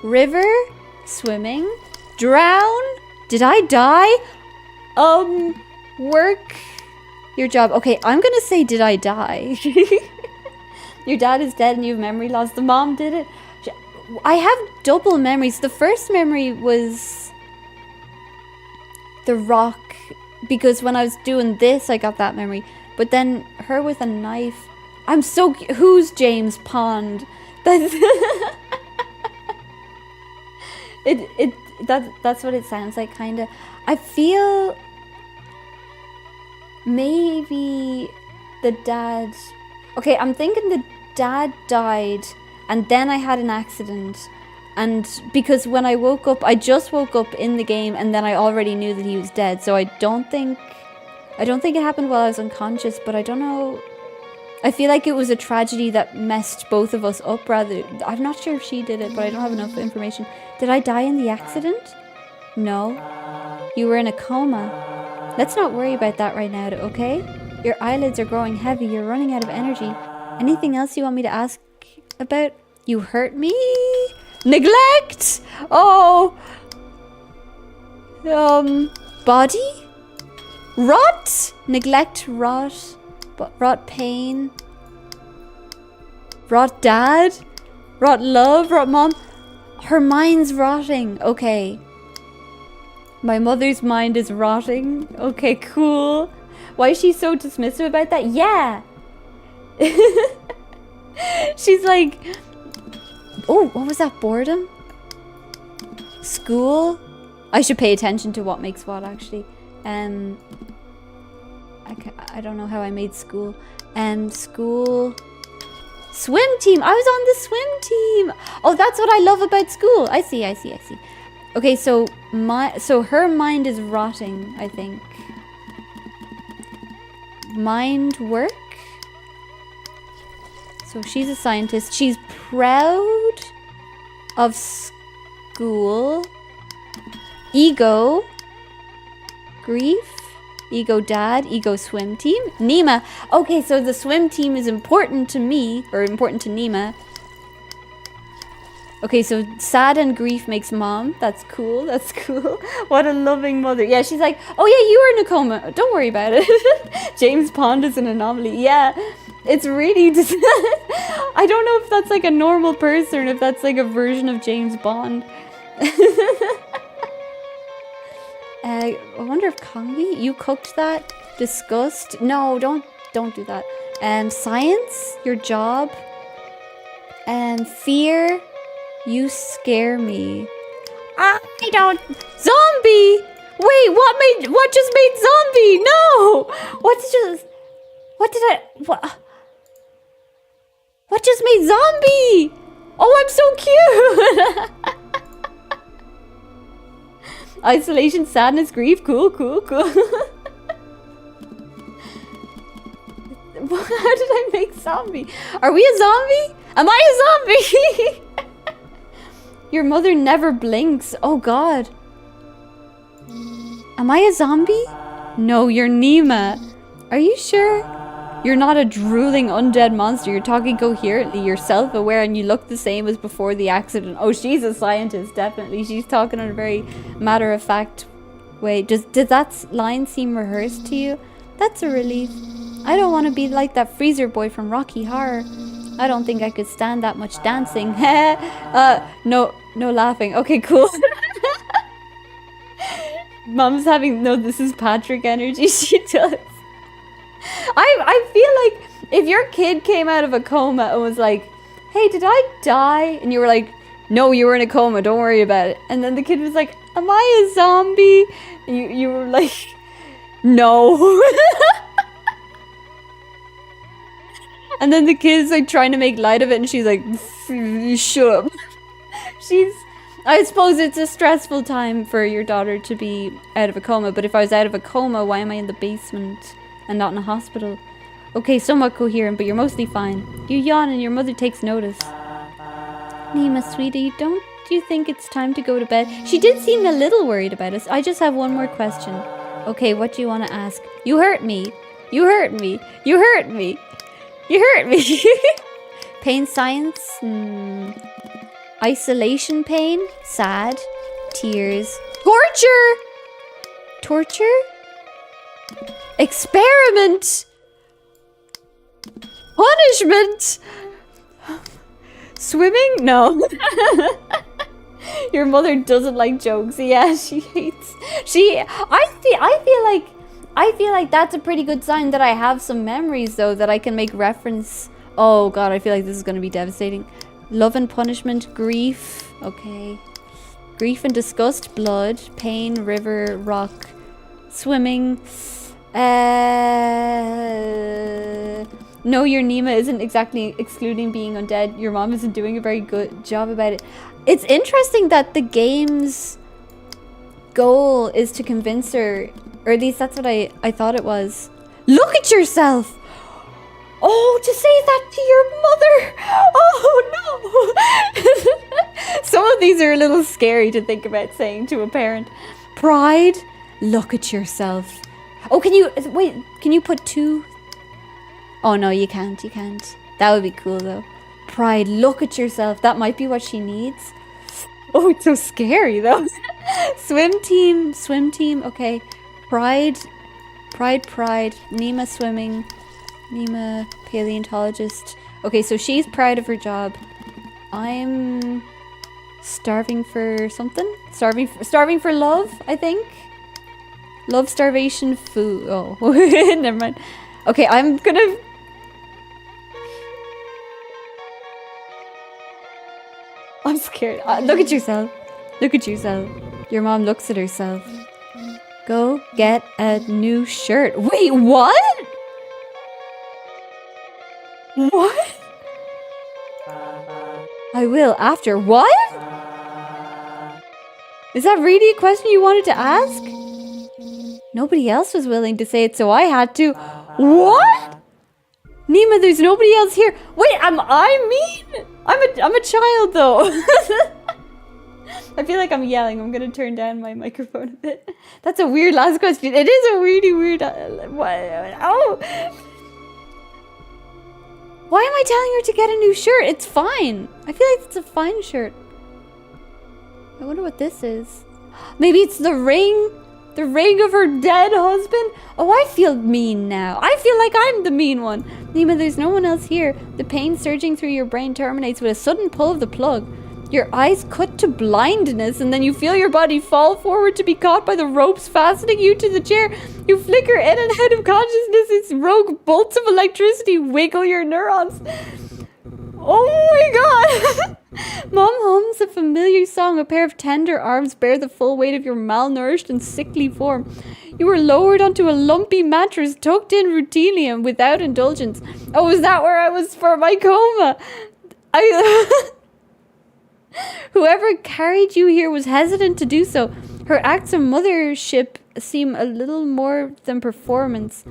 River, swimming. Drown, did I die? Work, your job. Okay, I'm gonna say, did I die? Your dad is dead and you have memory loss. The mom did it. I have double memories. The first memory was the rock, because when I was doing this, I got that memory. But then her with a knife. I'm so... Who's James Pond? That's... That's what it sounds like, kind of. I feel... Maybe the dad... Okay, I'm thinking the dad died and then I had an accident. And because when I woke up, I just woke up in the game and then I already knew that he was dead. So I don't think it happened while I was unconscious, but I don't know. I feel like it was a tragedy that messed both of us up rather. I'm not sure if she did it, but I don't have enough information. Did I die in the accident? No. You were in a coma. Let's not worry about that right now, okay? Your eyelids are growing heavy. You're running out of energy. Anything else you want me to ask about? You hurt me? Neglect? Oh. Body? Rot? Neglect, rot. Rot pain. Rot dad? Rot love? Rot mom? Her mind's rotting. Okay. My mother's mind is rotting. Okay, cool. Why is she so dismissive about that? Yeah. She's like... Oh, what was that? Boredom? School? I should pay attention to what makes what, actually. I don't know how I made school. School... Swim team! I was on the swim team! Oh, that's what I love about school! I see. Okay, so her mind is rotting, I think. Mind work? So she's a scientist. She's proud of school. Ego. Grief. Ego dad. Ego swim team. Nima. Okay, so the swim team is important to me, or important to Nima. Okay, so sad and grief makes mom. That's cool. That's cool. What a loving mother. Yeah, she's like, oh yeah, you were in a coma. Don't worry about it. James Pond is an anomaly. Yeah, it's really just... I don't know if that's like a normal person or if that's like a version of James Bond. I wonder if Kongi, you cooked that? Disgust? No, don't do that. Science, your job. Fear. You scare me. I don't... Zombie! Wait, what just made zombie? No! What just made zombie? Oh, I'm so cute! Isolation, sadness, grief. Cool. How did I make zombie? Are we a zombie? Am I a zombie? Your mother never blinks. Oh god. Am I a zombie? No, you're Nima. Are you sure? You're not a drooling undead monster. You're talking coherently. You're self-aware and you look the same as before the accident. Oh, she's a scientist, definitely. She's talking in a very matter-of-fact way. Does that line seem rehearsed to you? That's a relief. I don't want to be like that freezer boy from Rocky Horror. I don't think I could stand that much dancing. No laughing. Okay, cool. Mom's having this is Patrick energy. She does. I feel like if your kid came out of a coma and was like, hey, did I die? And you were like, no, you were in a coma, don't worry about it. And then the kid was like, am I a zombie? And you were like, no. And then the kid's like trying to make light of it and she's like, shut up. I suppose it's a stressful time for your daughter to be out of a coma, but if I was out of a coma, why am I in the basement and not in a hospital? Okay, somewhat coherent, but you're mostly fine. You yawn and your mother takes notice. Nima, sweetie, don't you think it's time to go to bed? She did seem a little worried about us. I just have one more question. Okay, what do you want to ask? You hurt me. You hurt me. You hurt me. You hurt me. Pain science? Isolation pain? Sad? Tears? Torture? Torture? Experiment? Punishment? Swimming? No. Your mother doesn't like jokes. Yeah, she hates. I feel like that's a pretty good sign that I have some memories though that I can make reference. Oh god, I feel like this is going to be devastating. Love and punishment, grief. Okay. Grief and disgust, blood, pain, river, rock, swimming. No, your Nima isn't exactly excluding being undead. Your mom isn't doing a very good job about it. It's interesting that the game's goal is to convince her, or at least that's what I thought it was. Look at yourself! Oh, to say that to your mother! Oh no! Some of these are a little scary to think about saying to a parent. Pride, look at yourself. Oh, can you put two? Oh no, you can't. That would be cool though. Pride, look at yourself. That might be what she needs. Oh, it's so scary though. Swim team. Okay. Pride. Nima swimming. Nima paleontologist. Okay, so she's proud of her job. I'm starving for something. Starving for love, I think. Love, starvation, food. Oh, never mind. Okay, I'm gonna... I'm scared. Look at yourself. Look at yourself. Your mom looks at herself. Go get a new shirt. Wait, what? What? I will after. What? Is that really a question you wanted to ask? Nobody else was willing to say it, so I had to. What? Nima, there's nobody else here. Wait, am I mean? I'm a child though. I feel like I'm yelling. I'm gonna turn down my microphone a bit. That's a weird last question. It is a really weird. Oh. Why am I telling her to get a new shirt? It's fine. I feel like it's a fine shirt. I wonder what this is. Maybe it's the ring. The ring of her dead husband? Oh, I feel mean now. I feel like I'm the mean one. Nima, there's no one else here. The pain surging through your brain terminates with a sudden pull of the plug. Your eyes cut to blindness, and then you feel your body fall forward to be caught by the ropes fastening you to the chair. You flicker in and out of consciousness as rogue bolts of electricity wiggle your neurons. Oh my god! Mom hums a familiar song. A pair of tender arms bear the full weight of your malnourished and sickly form. You were lowered onto a lumpy mattress, tucked in routinely and without indulgence. Oh, is that where I was for my coma? Whoever carried you here was hesitant to do so. Her acts of mothership seem a little more than performance.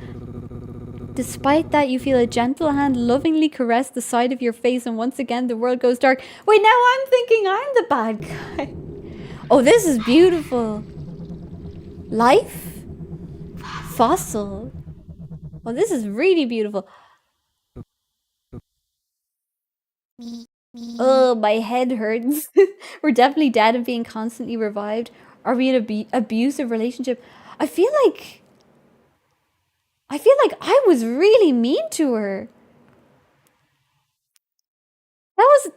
Despite that, you feel a gentle hand lovingly caress the side of your face, and once again the world goes dark. Wait, now I'm thinking I'm the bad guy. Oh, this is beautiful. Life? Fossil. Oh, this is really beautiful. Oh, my head hurts. We're definitely dead and being constantly revived. Are we in an abusive relationship? I feel like I was really mean to her. That was,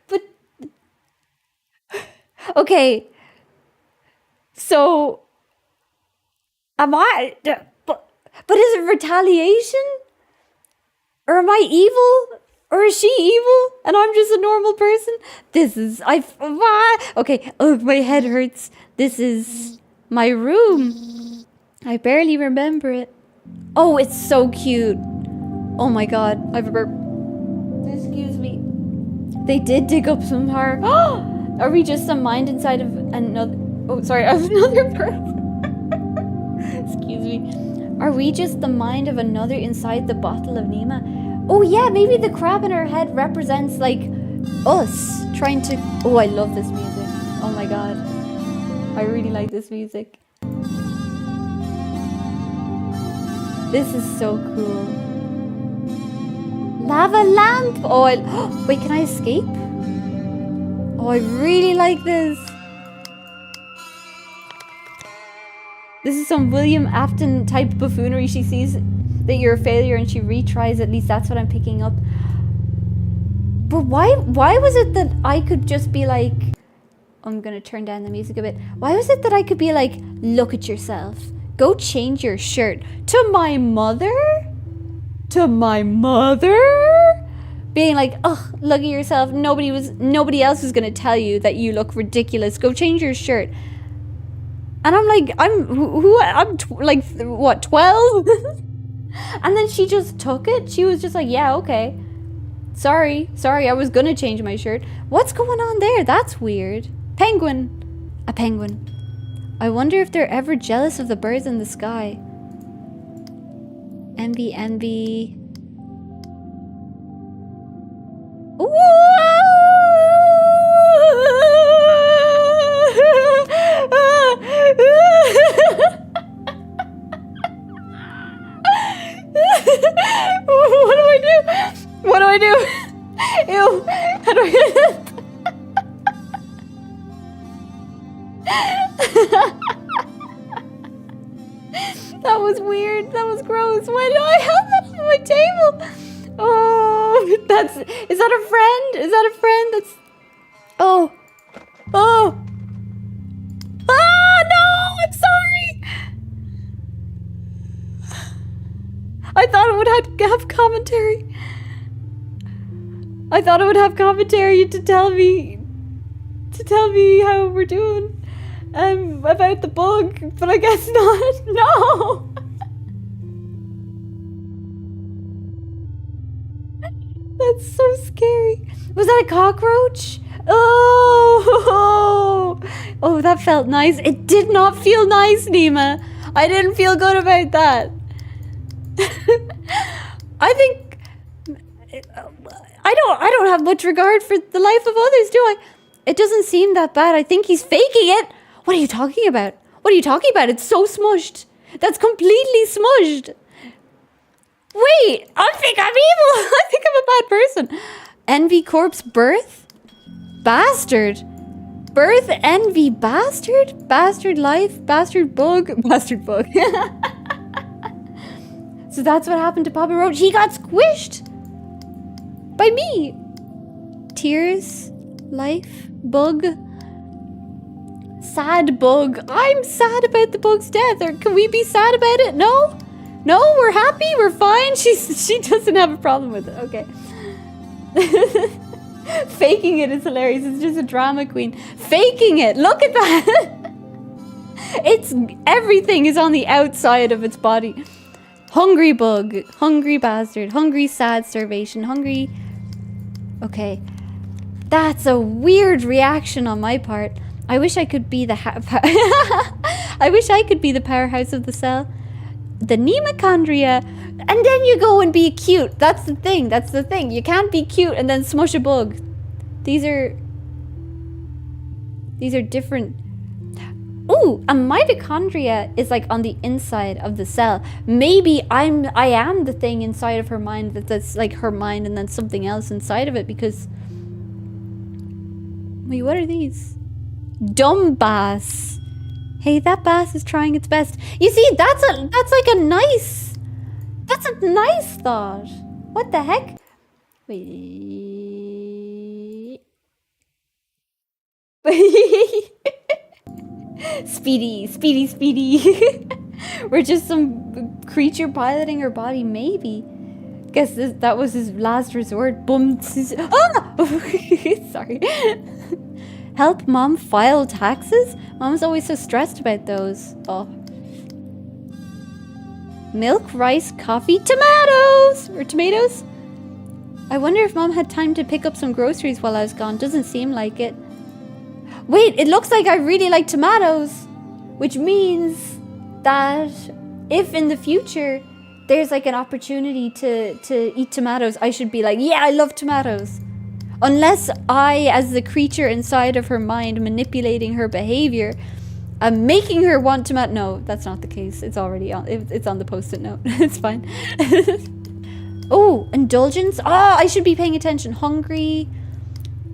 but okay. So am I? But is it retaliation? Or am I evil? Or is she evil? And I'm just a normal person? This is, okay, oh, my head hurts. This is my room. I barely remember it. Oh, it's so cute. Oh my god, I have a burp. Excuse me. They did dig up some heart. Are we just a mind inside of another? Oh, sorry, I have another burp. Excuse me. Are we just the mind of another inside the bottle of Nima? Oh yeah, maybe the crab in her head represents like us trying to... Oh, I love this music. Oh my god. I really like this music. This is so cool. Lava lamp! Oh, wait, can I escape? Oh, I really like this. This is some William Afton type buffoonery. She sees that you're a failure and she retries. At least that's what I'm picking up. But why was it that I could just be like... I'm gonna turn down the music a bit. Why was it that I could be like, look at yourself. Go change your shirt. To my mother? To my mother? Being like, oh, look at yourself. Nobody else was gonna tell you that you look ridiculous. Go change your shirt. And I'm like, I'm like, what, 12? And then she just took it. She was just like, yeah, okay. Sorry, I was gonna change my shirt. What's going on there? That's weird. Penguin. A penguin. I wonder if they're ever jealous of the birds in the sky. Envy. What do I do? Ew. How do I... That was weird. That was gross. Why did I have that on my table? Oh, is that a friend? Is that a friend? That's... Oh. Ah, no, I'm sorry. I thought it would have commentary. I thought it would have commentary to tell me how we're doing about the bug, but I guess not. No. That's so scary. Was that a cockroach? Oh, that felt nice. It did not feel nice, Nima. I didn't feel good about that. I think I don't have much regard for the life of others, do I? It doesn't seem that bad. I think he's faking it. What are you talking about? It's so smushed. That's completely smushed. Wait, I think I'm evil. I think I'm a bad person. Envy corpse birth? Bastard. Birth, envy, bastard? Bastard life, bastard bug. Bastard bug. So that's what happened to Papa Roach. He got squished. By me. Tears, life, bug. Sad bug. I'm sad about the bug's death. Or can we be sad about it? No? No, we're happy, we're fine. She doesn't have a problem with it. Okay. Faking it is hilarious. It's just a drama queen. Faking it. Look at that. Everything is on the outside of its body. Hungry bug. Hungry bastard. Hungry sad starvation. Hungry. Okay. That's a weird reaction on my part. I wish I could be the I wish I could be the powerhouse of the cell. The nematochondria. And then you go and be cute. That's the thing. You can't be cute and then smush a bug. These are different. Ooh, a mitochondria is like on the inside of the cell. Maybe I am the thing inside of her mind that's like her mind and then something else inside of it because... Wait, what are these? Dumb bass. Hey, that bass is trying its best. You see, that's like a nice... That's a nice thought. What the heck? Wait. Speedy. We're just some creature piloting her body, maybe. Guess that was his last resort. Boom. Ah! Sorry. Help mom file taxes? Mom's always so stressed about those. Oh. Milk, rice, coffee, tomatoes! Or tomatoes? I wonder if mom had time to pick up some groceries while I was gone. Doesn't seem like it. Wait, it looks like I really like tomatoes. Which means that if in the future there's like an opportunity to eat tomatoes, I should be like, yeah, I love tomatoes. Unless I, as the creature inside of her mind, manipulating her behavior, I'm making her want tomato. No, that's not the case. It's already on. It's on the post-it note. It's fine. Oh, indulgence. Ah, I should be paying attention. Hungry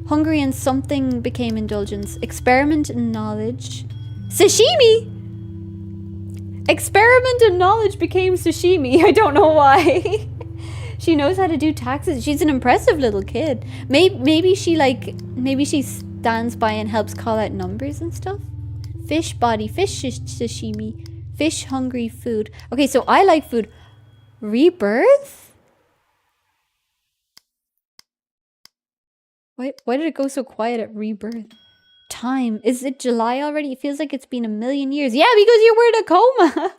and something became indulgence. Experiment in knowledge. Sashimi. Experiment in knowledge became sashimi. I don't know why. She knows how to do taxes. She's an impressive little kid. Maybe she stands by and helps call out numbers and stuff. Fish body, fish sashimi, fish hungry food. Okay, so I like food. Rebirth? Why did it go so quiet at rebirth? Time. Is it July already? It feels like it's been a million years. Yeah, because you were in a coma.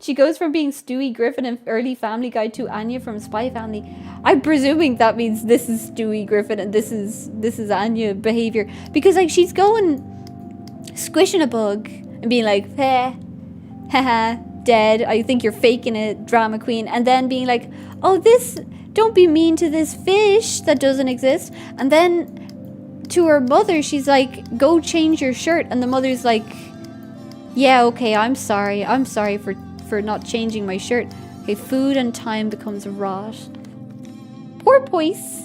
She goes from being Stewie Griffin in early Family Guy to Anya from Spy Family. I'm presuming that means this is Stewie Griffin and this is Anya behavior. Because like she's going squishing a bug and being like, haha, dead. I think you're faking it, drama queen. And then being like, oh, don't be mean to this fish that doesn't exist. And then to her mother, she's like, go change your shirt. And the mother's like, yeah, okay, I'm sorry for not changing my shirt. Okay, food and time becomes rot. Porpoise.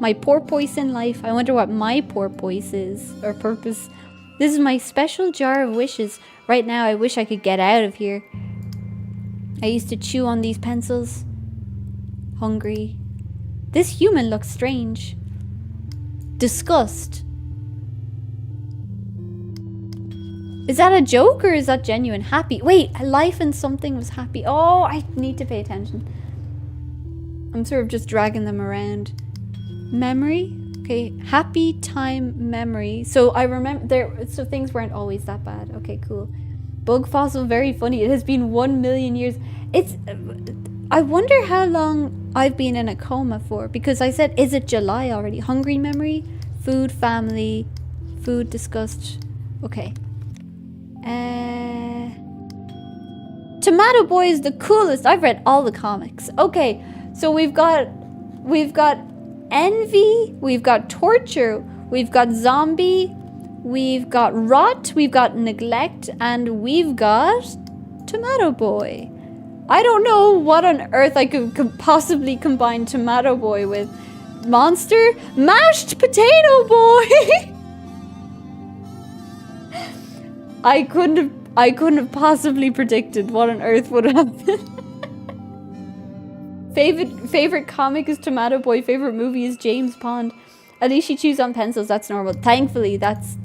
My porpoise in life. I wonder what my porpoise is, or purpose. This is my special jar of wishes. Right now, I wish I could get out of here. I used to chew on these pencils. Hungry. This human looks strange. Disgust. Is that a joke or is that genuine? Happy. Wait, life and something was happy. Oh, I need to pay attention. I'm sort of just dragging them around. Memory. Okay, happy time memory. So I remember so things weren't always that bad. Okay, cool. Bug fossil, very funny. It has been 1 million years. I wonder how long I've been in a coma for, because I said, is it July already? Hungry memory, food, family, food, disgust. Okay. Tomato Boy is the coolest. I've read all the comics. Okay, so we've got envy, we've got torture, we've got zombie, we've got rot, we've got neglect, and we've got Tomato Boy. I don't know what on earth I could possibly combine Tomato Boy with. Monster? Mashed Potato Boy! I couldn't have possibly predicted what on earth would happen. Favorite comic is Tomato Boy. Favorite movie is James Pond. At least she chews on pencils. That's normal. Thankfully, that's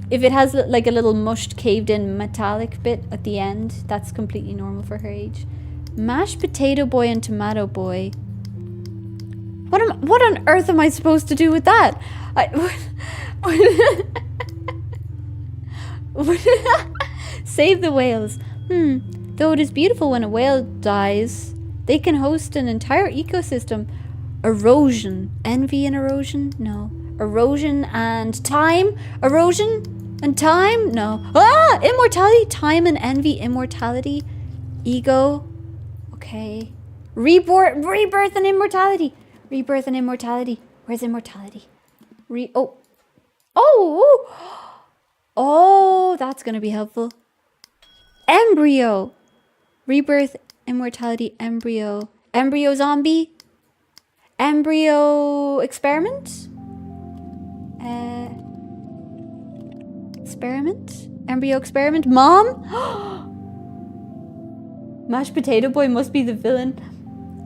if it has like a little mushed, caved in metallic bit at the end, that's completely normal for her age. Mashed Potato Boy and Tomato Boy. What on earth am I supposed to do with that? Save the whales. Though it is beautiful when a whale dies, they can host an entire ecosystem. Erosion. Envy and erosion? No. Erosion and time? Erosion and time? No. Ah! Immortality. Time and envy. Immortality. Ego. Okay. Rebirth and immortality. Rebirth and immortality. Where's immortality? Oh! Oh, that's gonna be helpful. Embryo. Rebirth, immortality, embryo. Embryo zombie. Embryo experiment. Experiment. Embryo experiment. Mom. Mashed Potato Boy must be the villain.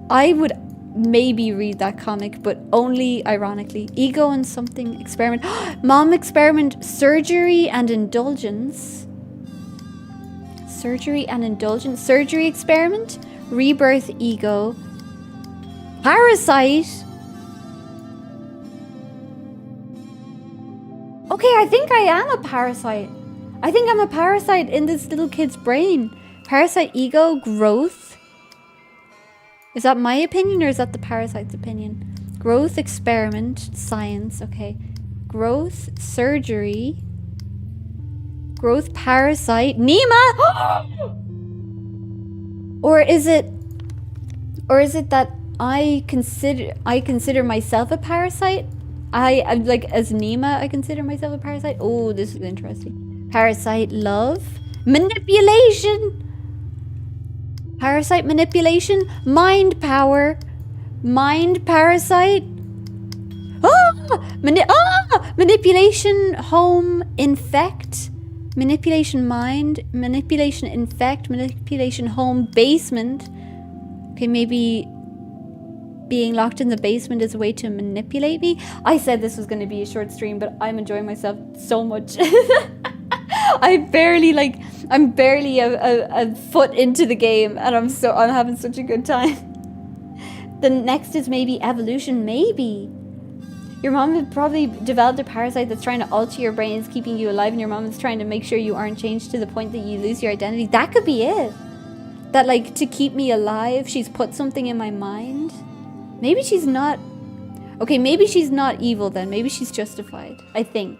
I would maybe read that comic, but only ironically. Ego and something experiment. Mom experiment. Surgery and indulgence. Surgery and indulgence. Surgery experiment. Rebirth ego. Parasite. Okay, I think I am a parasite. I think I'm a parasite in this little kid's brain. Parasite ego, growth. Is that my opinion or is that the parasite's opinion? Growth, experiment, science, okay. Growth, surgery. Growth, parasite, Nima! Or is it that I consider myself a parasite? I'm like, as Nima, I consider myself a parasite? Oh, this is interesting. Parasite, love, manipulation. Parasite manipulation, mind power, mind parasite. Manipulation, home, infect, manipulation, mind, manipulation, infect, manipulation, home, basement. Okay, maybe being locked in the basement is a way to manipulate me. I said this was going to be a short stream, but I'm enjoying myself so much. I'm barely a foot into the game, and I'm having such a good time. The next is maybe evolution. Maybe your mom had probably developed a parasite that's trying to alter your brain, is keeping you alive, and your mom is trying to make sure you aren't changed to the point that you lose your identity. That could be it. That, like, to keep me alive, she's put something in my mind. Maybe she's not. Okay, maybe she's not evil then. Maybe she's justified. I think.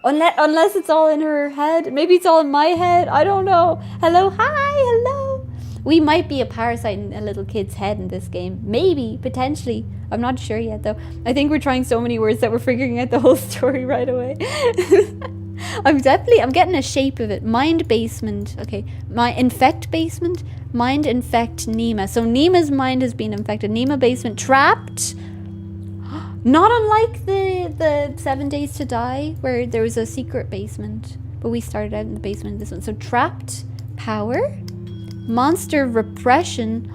Unless it's all in her head. Maybe it's all in my head. I don't know. Hello, hi, hello. We might be a parasite in a little kid's head in this game. Maybe, potentially. I'm not sure yet, though. I think we're trying so many words that we're figuring out the whole story right away. I'm getting a shape of it. Mind basement. Okay. My infect basement. Mind infect Nima. So Nima's mind has been infected. Nima basement trapped. Not unlike the 7 Days to Die, where there was a secret basement, but we started out in the basement of this one. So trapped, power, monster repression.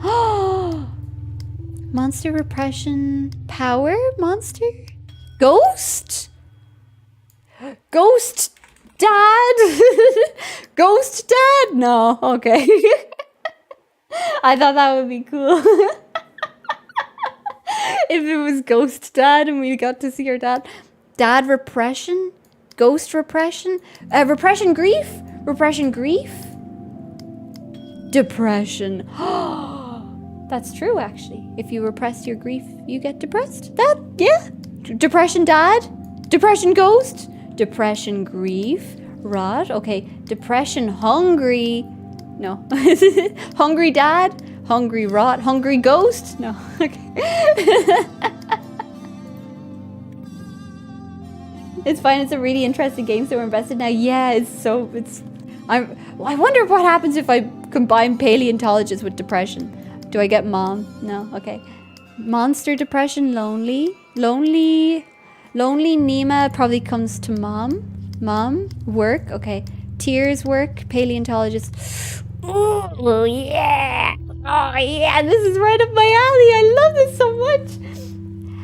Monster repression, power, monster, ghost, ghost dad, ghost dad. No, okay. I thought that would be cool. If it was ghost dad and we got to see our dad. Dad repression? Ghost repression? Repression grief? Repression grief? Depression. That's true, actually. If you repress your grief, you get depressed. Yeah. Depression dad? Depression ghost? Depression grief? Rot? Okay. Depression hungry? No. Hungry dad? Hungry rot? Hungry ghost? No. Okay. It's fine. It's a really interesting game, so we're invested now. Yeah, I wonder what happens if I combine paleontologist with depression. Do I get mom? No. Okay. Monster depression, lonely. Lonely Nima probably comes to mom. Mom, work. Okay. Tears, work. Paleontologist. Oh, yeah. Oh, yeah. This is right up my alley. I love this so much.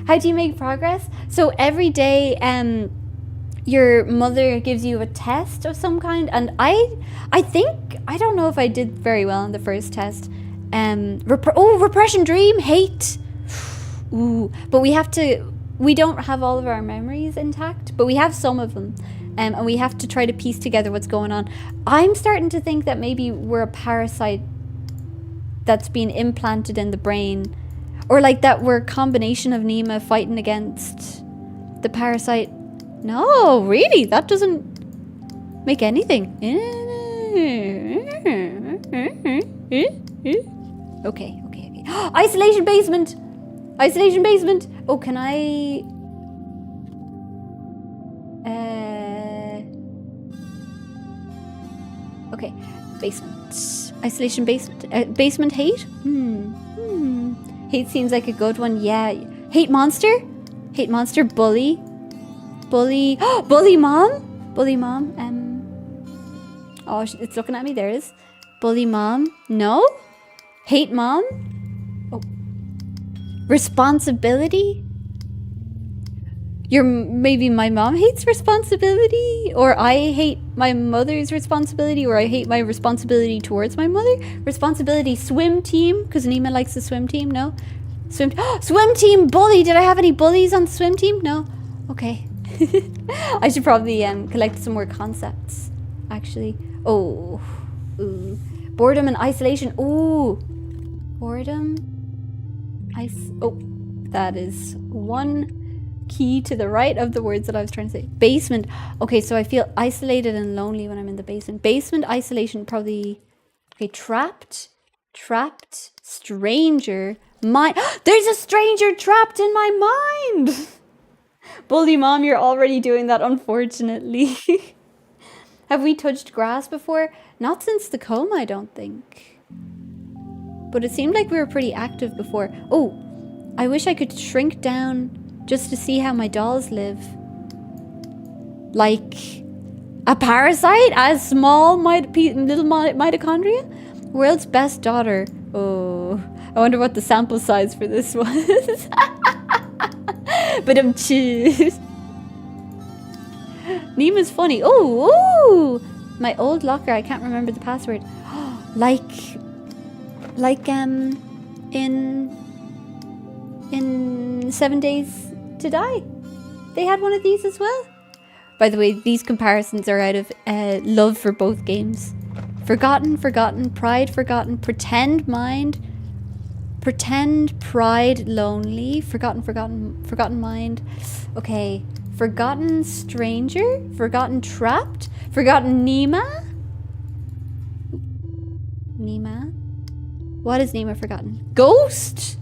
How do you make progress? So every day, your mother gives you a test of some kind, and I don't know if I did very well on the first test. Repression dream, hate. Ooh, but we don't have all of our memories intact, but we have some of them. And we have to try to piece together what's going on. I'm starting to think that maybe we're a parasite that's been implanted in the brain, or like that we're a combination of Nima fighting against the parasite. No, really, that doesn't make anything. Okay. Isolation basement. Oh, can I? Okay, basement. Isolation basement. Basement hate? Hate seems like a good one. Yeah. Hate monster? Hate monster. Bully. Bully. Bully mom? Bully mom. Oh, it's looking at me. There it is. Bully mom. No? Hate mom? Oh. Responsibility? Maybe my mom hates responsibility, or I hate my mother's responsibility, or I hate my responsibility towards my mother. Responsibility. Swim team, because Nima likes the swim team. No? Swim team bully. Did I have any bullies on the swim team? No? Okay. I should probably collect some more concepts, actually. Oh. Ooh. Boredom and isolation. Ooh. Boredom. Oh. That is one key to the right of the words that I was trying to say. Basement. Okay, so I feel isolated and lonely when I'm in the basement. Basement, isolation, probably... Okay, trapped. Trapped. Stranger. There's a stranger trapped in my mind! Bully mom, you're already doing that, unfortunately. Have we touched grass before? Not since the coma, I don't think. But it seemed like we were pretty active before. Oh, I wish I could shrink down just to see how my dolls live. Like a parasite? As small little mitochondria? World's best daughter. Oh, I wonder what the sample size for this was. But I'm cheese. Nima's funny. Oh, my old locker. I can't remember the password. like in 7 Days to Die, they had one of these as well. By the way, these comparisons are out of love for both games. Forgotten, pride, forgotten, pretend, mind, pretend, pride, lonely, forgotten, mind. Okay, forgotten stranger, forgotten trapped, forgotten Nima. What is Nima forgotten? Ghost.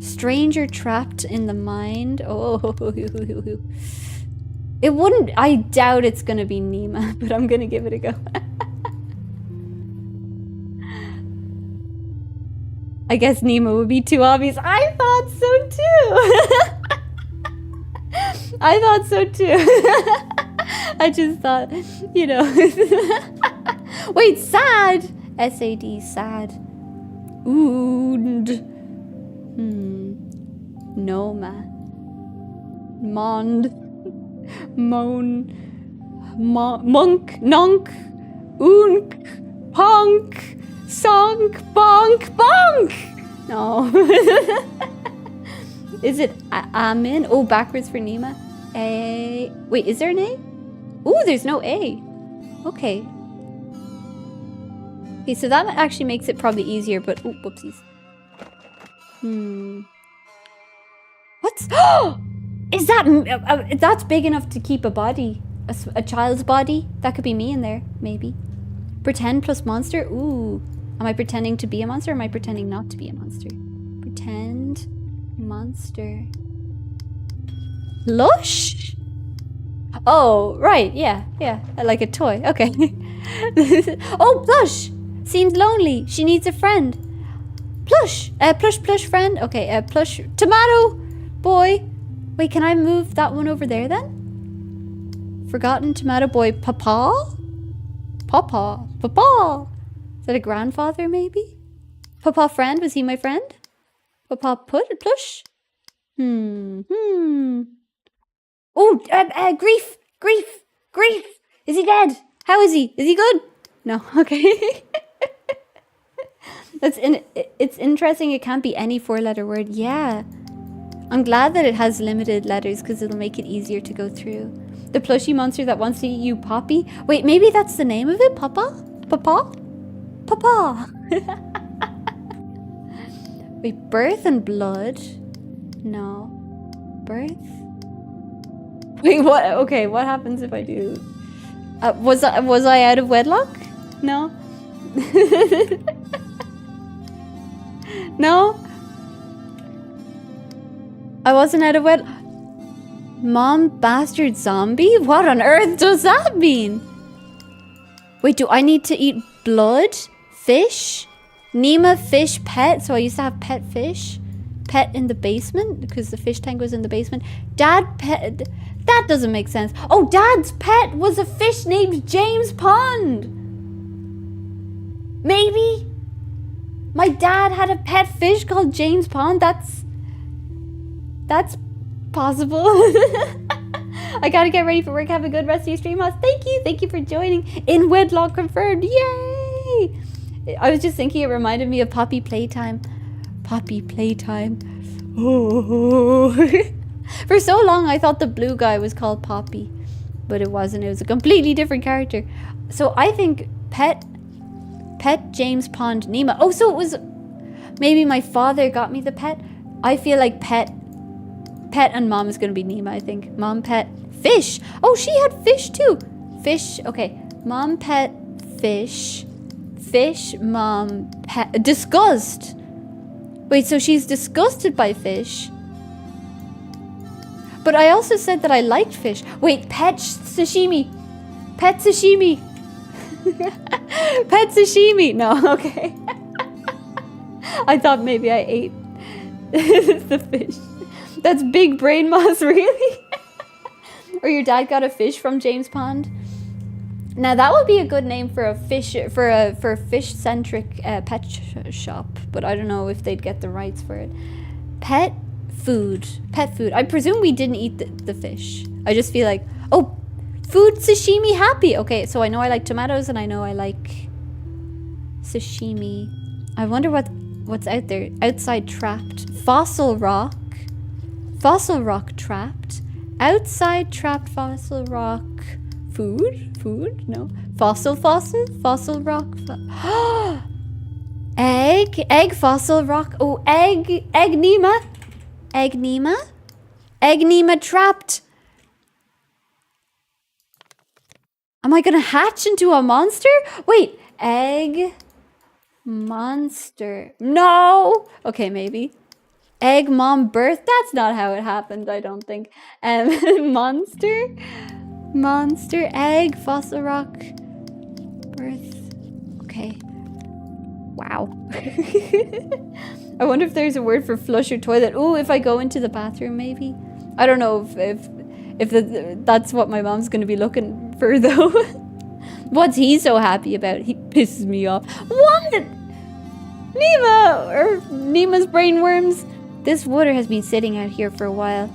Stranger trapped in the mind. Oh, it wouldn't. I doubt it's gonna be Nima, but I'm gonna give it a go. I guess Nima would be too obvious. I thought so too. I thought so too. I just thought, you know. Wait, sad. SAD, sad. Ood. Noma. Mond. Moan. Monk. Nonk. Unk. Punk. Sunk. Bonk. Bonk. No. Is it Amin? Oh, backwards for Nima. A. Wait, is there an A? Oh, there's no A. Okay. Okay, so that actually makes it probably easier, but oh, whoopsies. What's... Is that... that's big enough to keep a body. A child's body. That could be me in there, maybe. Pretend plus monster. Ooh. Am I pretending to be a monster or am I pretending not to be a monster? Pretend... monster. Lush? Oh, right. Yeah. Like a toy. Okay. Oh, plush. Seems lonely. She needs a friend. Plush. Plush friend. Okay, plush. Tomato boy. Wait, can I move that one over there then? Forgotten tomato boy. Papa? Is that a grandfather maybe? Papa friend? Was he my friend? Papa plush? Oh, grief. Is he dead? How is he? Is he good? No. Okay. It's interesting. It can't be any 4-letter word. Yeah. I'm glad that it has limited letters because it'll make it easier to go through. The plushy monster that wants to eat you, Poppy. Wait, maybe that's the name of it? Papa? Wait, birth and blood? No. Birth? Wait, what? Okay, what happens if I do? Was I out of wedlock? No. No? I wasn't out of wedlock. Mom bastard zombie? What on earth does that mean? Wait, do I need to eat blood? Fish? Nima fish pet. So I used to have pet fish. Pet in the basement because the fish tank was in the basement. Dad pet. That doesn't make sense. Oh, Dad's pet was a fish named James Pond. Maybe. My dad had a pet fish called James Pond. That's possible. I gotta get ready for work. Have a good rest of your stream, Hoss. Thank you. Thank you for joining. In wedlock confirmed. Yay! I was just thinking it reminded me of Poppy Playtime. Poppy Playtime. Oh. For so long, I thought the blue guy was called Poppy. But it wasn't. It was a completely different character. So I think Pet James Pond Nima. Oh, so it was... Maybe my father got me the pet. I feel like Pet and Mom is going to be Nima, I think. Mom, Pet, Fish. Oh, she had fish too. Fish. Okay. Mom, Pet, Fish. Fish, Mom, Pet. Disgust. Wait, so she's disgusted by fish. But I also said that I liked fish. Wait, Pet Sashimi. Pet Sashimi. Pet Sashimi. No, okay. I thought maybe I ate the fish. That's big brain moss, really? Or your dad got a fish from James Pond? Now that would be a good name for a fish for a fish-centric pet shop, but I don't know if they'd get the rights for it. Pet food. I presume we didn't eat the fish. I just feel like, oh, food sashimi happy. Okay, so I know I like tomatoes and I know I like sashimi. I wonder what's out there. Outside trapped. Fossil rock. Fossil rock trapped. Outside trapped fossil rock. Food? No. Fossil rock. Egg fossil rock. Oh, egg Nima. Egg Nima trapped. Am I gonna hatch into a monster? Wait, egg monster. No. Okay, maybe. Egg mom birth. That's not how it happened, I don't think. Monster egg fossil rock birth. Okay. Wow. I wonder if there's a word for flush or toilet. Oh, if I go into the bathroom, maybe. I don't know if that's what my mom's gonna be looking for, though. What's he so happy about? He pisses me off. What? Nima or Nima's brainworms. This water has been sitting out here for a while.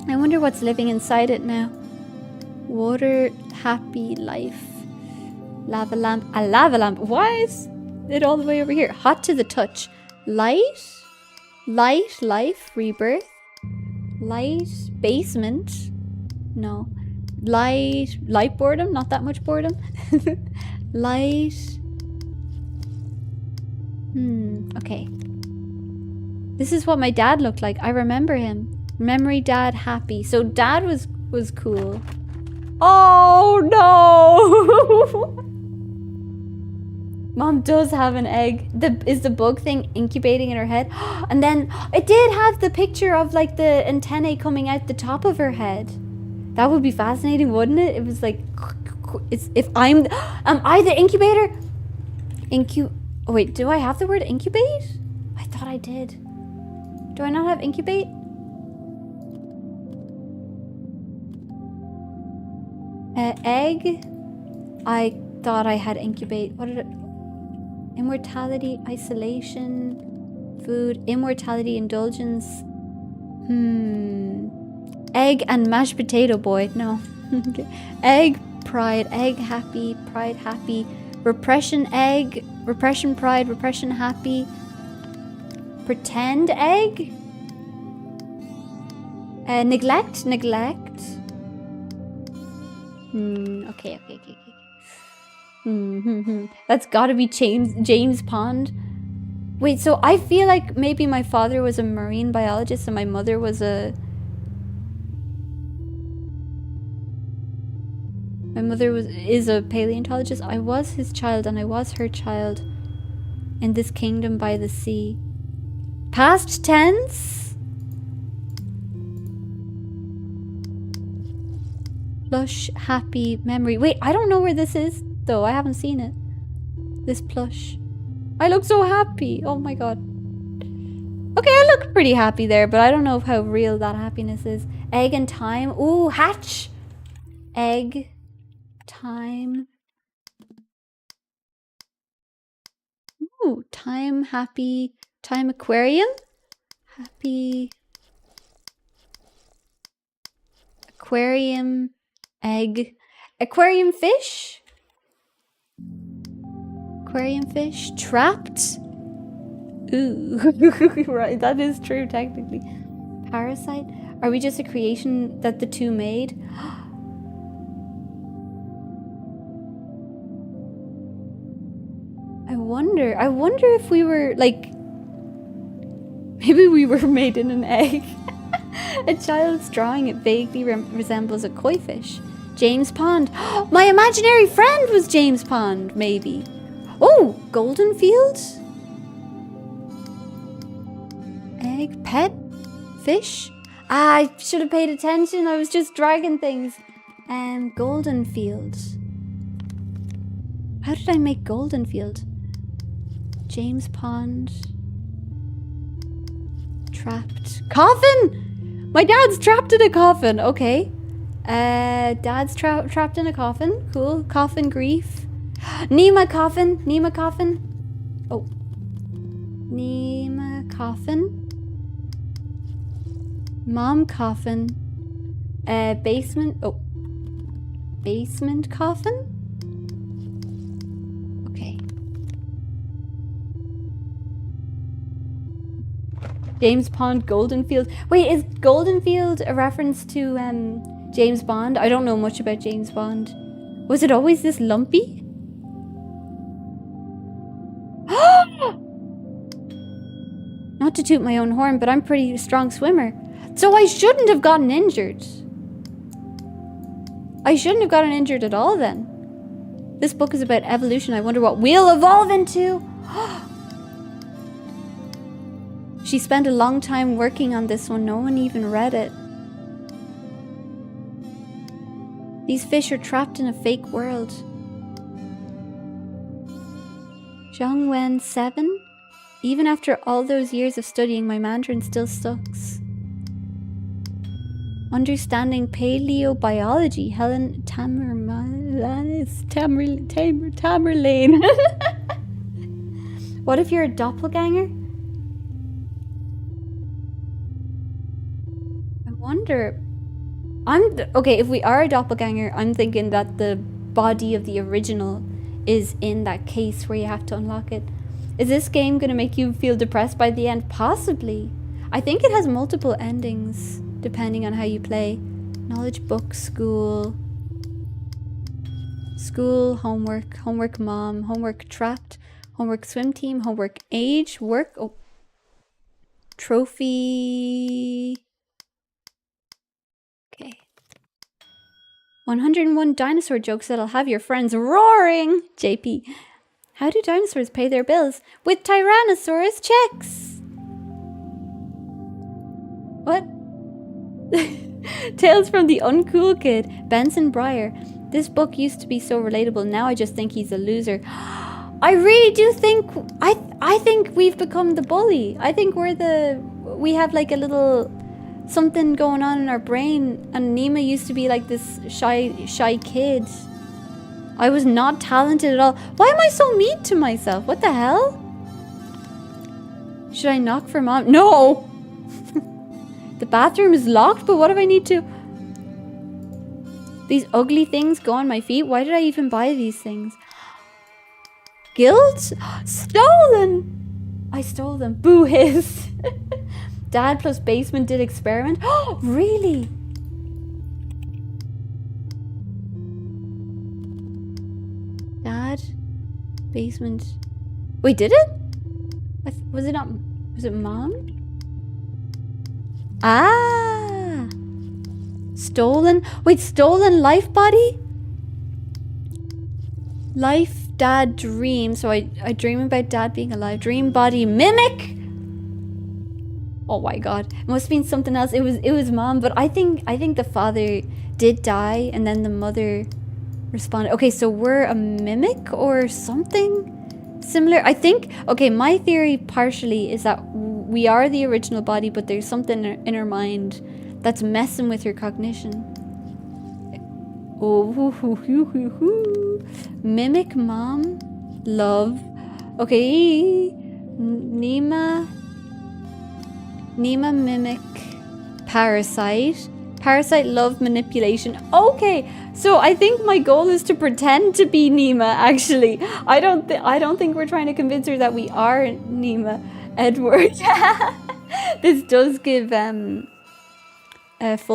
I wonder what's living inside it now. Water, happy life. Lava lamp. A lava lamp. Why is it all the way over here? Hot to the touch. Light, life, rebirth. Light, basement. No. Light boredom. Not that much boredom. Light. Okay. This is what my dad looked like. I remember him. Memory dad happy. So dad was cool. Oh no! Mom does have an egg. Is the bug thing incubating in her head? And then it did have the picture of like the antennae coming out the top of her head. That would be fascinating, wouldn't it? It was like, am I the incubator? Oh wait, do I have the word incubate? I thought I did. Do I not have incubate? Egg. I thought I had incubate. What did it? Immortality, isolation, food, immortality, indulgence. Egg and mashed potato boy. No. Okay. Egg, pride, egg happy, pride happy. Repression egg, repression pride, repression happy. Pretend egg. Neglect. Okay. That's gotta be James Pond. Wait, so I feel like maybe my father was a marine biologist and my mother was is a paleontologist. I was his child and I was her child in this kingdom by the sea. Past tense? Lush, happy, memory. Wait, I don't know where this is. though. I haven't seen it. This plush. I look so happy. Oh my god. Okay, I look pretty happy there, but I don't know how real that happiness is. Egg and time. Ooh, hatch. Egg. Time. Ooh, time, happy. Time aquarium. Happy. Aquarium. Egg. Aquarium fish. Aquarium fish. Trapped. Ooh. Right, that is true technically. Parasite. Are we just a creation that the two made? I wonder if we were like, maybe we were made in an egg. A child's drawing it vaguely resembles a koi fish. James Pond. My imaginary friend was James Pond, maybe. Oh, golden field. Egg, pet, fish. I should have paid attention. I was just dragging things. Golden field. How did I make golden field? James Pond. Trapped. Coffin! My dad's trapped in a coffin. Okay. Dad's trapped in a coffin. Cool. Coffin grief. Nima coffin. Nima coffin. Oh. Nima coffin. Mom coffin. Basement. Oh. Basement coffin? Okay. James Pond, Goldenfield. Wait, is Goldenfield a reference to James Bond? I don't know much about James Bond. Was it always this lumpy? Not to toot my own horn, but I'm a pretty strong swimmer. So I shouldn't have gotten injured. I shouldn't have gotten injured at all then. This book is about evolution. I wonder what we'll evolve into. She spent a long time working on this one. No one even read it. These fish are trapped in a fake world. Zhang Wen 7? Even after all those years of studying, my Mandarin still sucks. Understanding paleobiology. Helen Tamerlane. What if you're a doppelganger? I wonder. Okay, if we are a doppelganger, I'm thinking that the body of the original is in that case where you have to unlock it. Is this game going to make you feel depressed by the end? Possibly. I think it has multiple endings, depending on how you play. Knowledge book, school. School, homework, homework mom, homework trapped, homework swim team, homework age, work, oh. Trophy. Okay. 101 dinosaur jokes that'll have your friends roaring. JP. How do dinosaurs pay their bills? With Tyrannosaurus checks. What? Tales from the Uncool Kid. Benson Breyer. This book used to be so relatable. Now I just think he's a loser. I really do think... I think we've become the bully. I think we have like a little... something going on in our brain. And Nima used to be like this shy kid. I was not talented at all. Why am I so mean to myself? What the hell? Should I knock for mom? No! The bathroom is locked, but what if I need to? These ugly things go on my feet. Why did I even buy these things? Guilt? Stolen! I stole them. Boo hiss. Dad plus basement did experiment. Oh, really? Dad, basement. Wait, did it? Was it not? Was it mom? Ah, stolen. Wait, stolen life body. Life, dad, dream. So I dream about dad being alive. Dream body, mimic. Oh my god, it must have been something else. It was mom, but I think the father did die, and then the mother responded. Okay, so we're a mimic or something similar. I think, okay, my theory partially is that we are the original body, but there's something in our mind that's messing with your cognition. Oh, mimic mom, love. Okay, Nima, mimic, parasite. Parasite, love, manipulation. Okay, so I think my goal is to pretend to be Nima. Actually, I don't think we're trying to convince her that we are Nima. Edward. This does give Full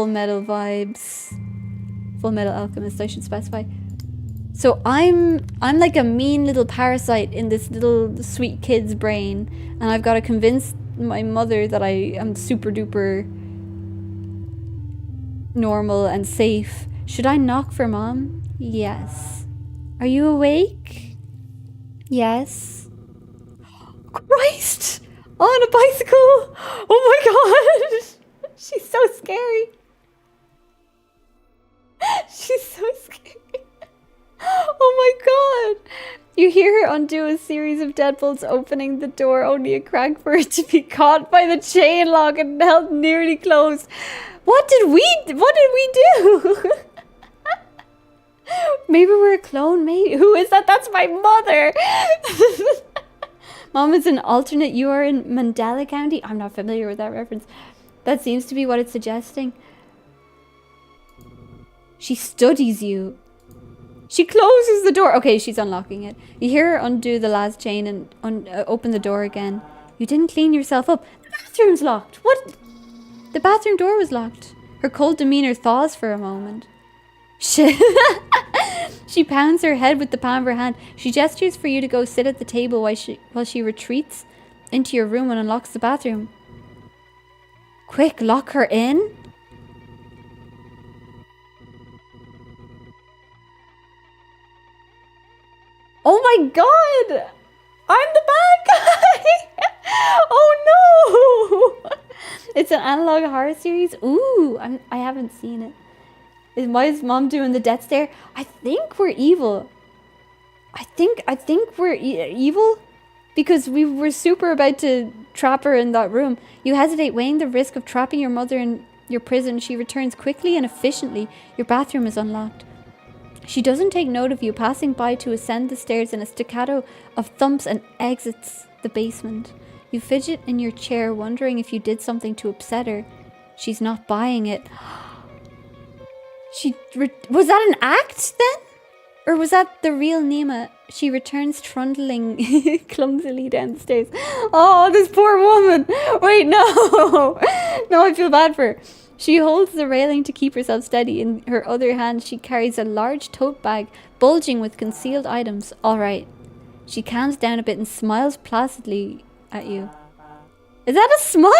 Metal vibes. Full Metal Alchemist, I should specify. So I'm like a mean little parasite in this little sweet kid's brain, and I've got to convince my mother that I am super duper normal and safe. Should I knock for mom? Yes. Are you awake? Yes. Christ! On a bicycle! Oh my god! She's so scary. She's so scary. Oh my god! You hear her undo a series of deadbolts, opening the door only a crack for it to be caught by the chain lock and held nearly closed. What did we do? Maybe we're a clone, maybe. Who is that? That's my mother! Mom is an alternate. You are in Mandela County. I'm not familiar with that reference. That seems to be what it's suggesting. She studies you. She closes the door. Okay, she's unlocking it. You hear her undo the last chain and open the door again. You didn't clean yourself up. The bathroom's locked. What? The bathroom door was locked. Her cold demeanor thaws for a moment. Shit. She pounds her head with the palm of her hand. She gestures for you to go sit at the table while she retreats into your room and unlocks the bathroom. Quick, lock her in. Oh my god! I'm the bad guy! Oh no! It's an analog horror series. Ooh, I haven't seen it. Why is mom doing the death stare? I think we're evil. I think we're evil because we were super about to trap her in that room. You hesitate, weighing the risk of trapping your mother in your prison. She returns quickly and efficiently. Your bathroom is unlocked. She doesn't take note of you, passing by to ascend the stairs in a staccato of thumps and exits the basement. You fidget in your chair, wondering if you did something to upset her. She's not buying it. Was that an act then? Or was that the real Nima? She returns trundling clumsily down the stairs. Oh, this poor woman. Wait, no. No, I feel bad for her. She holds the railing to keep herself steady. In her other hand, she carries a large tote bag, bulging with concealed items. All right. She calms down a bit and smiles placidly at you. Is that a smile?